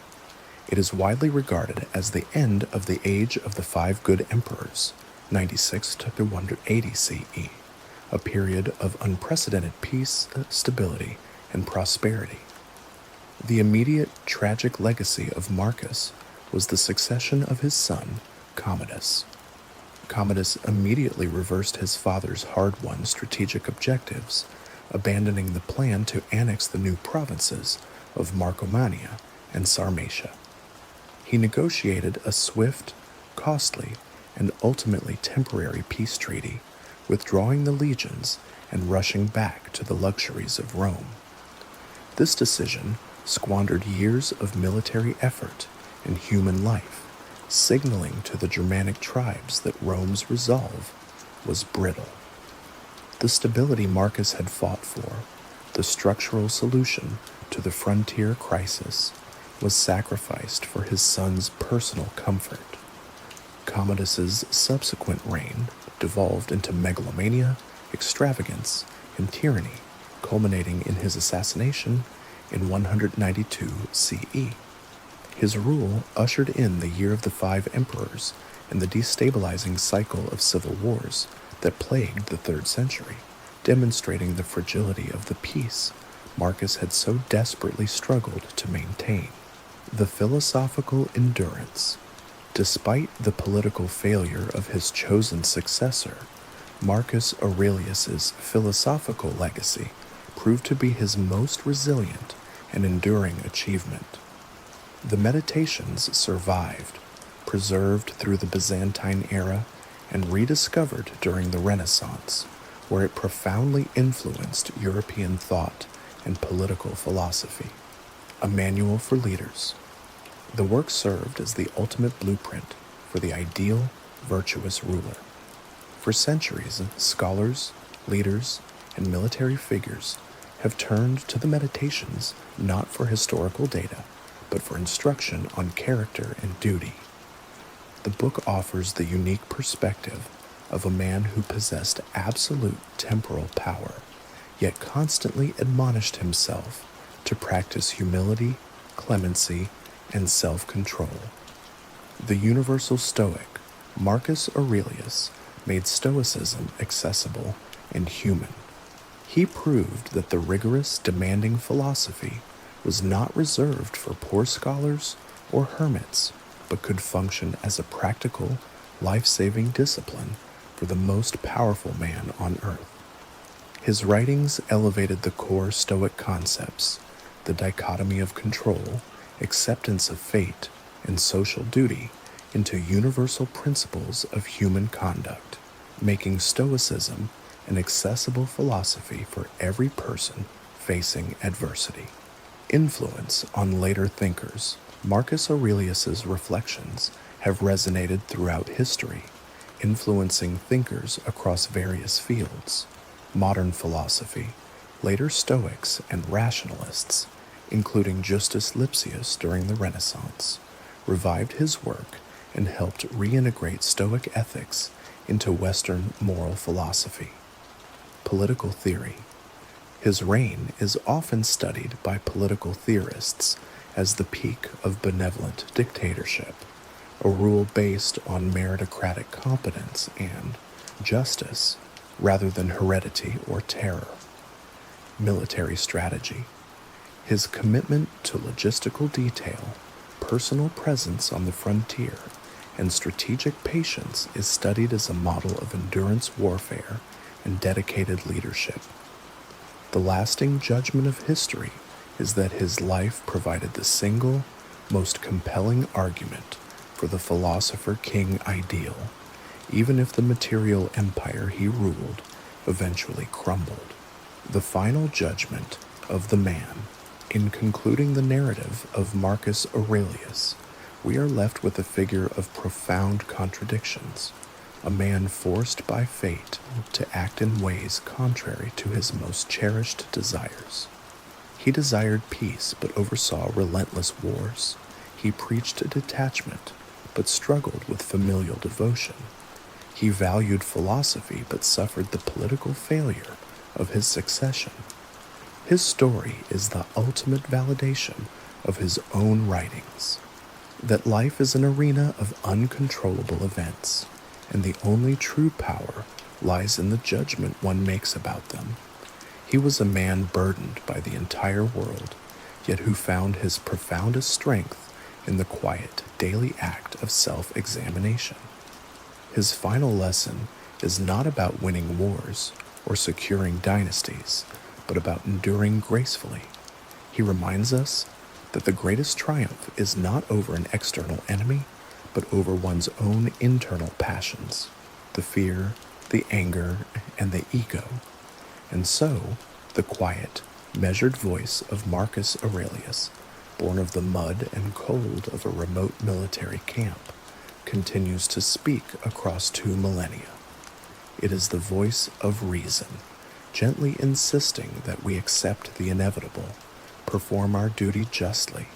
It is widely regarded as the end of the Age of the Five Good Emperors, 96 to 180 CE, a period of unprecedented peace, stability, and prosperity. The immediate tragic legacy of Marcus was the succession of his son, Commodus. Commodus immediately reversed his father's hard-won strategic objectives, abandoning the plan to annex the new provinces of Marcomannia and Sarmatia. He negotiated a swift, costly, and ultimately temporary peace treaty, withdrawing the legions and rushing back to the luxuries of Rome. This decision squandered years of military effort and human life, signaling to the Germanic tribes that Rome's resolve was brittle. The stability Marcus had fought for, the structural solution to the frontier crisis, was sacrificed for his son's personal comfort. Commodus's subsequent reign devolved into megalomania, extravagance, and tyranny, culminating in his assassination in 192 CE. His rule ushered in the Year of the Five Emperors and the destabilizing cycle of civil wars that plagued the 3rd century, demonstrating the fragility of the peace Marcus had so desperately struggled to maintain. The philosophical endurance. Despite the political failure of his chosen successor, Marcus Aurelius's philosophical legacy proved to be his most resilient and enduring achievement. The Meditations survived, preserved through the Byzantine era, and rediscovered during the Renaissance, where it profoundly influenced European thought and political philosophy. A manual for leaders. The work served as the ultimate blueprint for the ideal, virtuous ruler. For centuries, scholars, leaders, and military figures have turned to the Meditations not for historical data, but for instruction on character and duty. The book offers the unique perspective of a man who possessed absolute temporal power, yet constantly admonished himself to practice humility, clemency, and self-control. The universal Stoic, Marcus Aurelius, made Stoicism accessible and human. He proved that the rigorous, demanding philosophy was not reserved for poor scholars or hermits, but could function as a practical, life-saving discipline for the most powerful man on earth. His writings elevated the core Stoic concepts, the dichotomy of control, acceptance of fate, and social duty, into universal principles of human conduct, making Stoicism an accessible philosophy for every person facing adversity. Influence on later thinkers. Marcus Aurelius's reflections have resonated throughout history, influencing thinkers across various fields: modern philosophy, later Stoics, and rationalists, including Justus Lipsius during the Renaissance, revived his work and helped reintegrate Stoic ethics into Western moral philosophy. Political theory. His reign is often studied by political theorists as the peak of benevolent dictatorship, a rule based on meritocratic competence and justice rather than heredity or terror. Military strategy. His commitment to logistical detail, personal presence on the frontier, and strategic patience is studied as a model of endurance warfare and dedicated leadership. The lasting judgment of history is that his life provided the single, most compelling argument for the philosopher-king ideal, even if the material empire he ruled eventually crumbled. The final judgment of the man. In concluding the narrative of Marcus Aurelius, we are left with a figure of profound contradictions, a man forced by fate to act in ways contrary to his most cherished desires. He desired peace but oversaw relentless wars. He preached detachment but struggled with familial devotion. He valued philosophy but suffered the political failure of his succession. His story is the ultimate validation of his own writings, that life is an arena of uncontrollable events, and the only true power lies in the judgment one makes about them. He was a man burdened by the entire world, yet who found his profoundest strength in the quiet, daily act of self-examination. His final lesson is not about winning wars or securing dynasties, but about enduring gracefully. He reminds us that the greatest triumph is not over an external enemy, but over one's own internal passions, the fear, the anger, and the ego. And so, the quiet, measured voice of Marcus Aurelius, born of the mud and cold of a remote military camp, continues to speak across 2 millennia. It is the voice of reason, gently insisting that we accept the inevitable, perform our duty justly,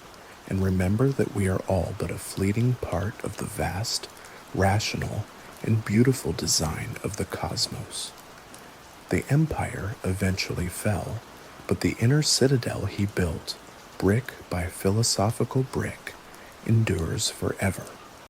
and remember that we are all but a fleeting part of the vast, rational, and beautiful design of the cosmos. The empire eventually fell, but the inner citadel he built, brick by philosophical brick, endures forever.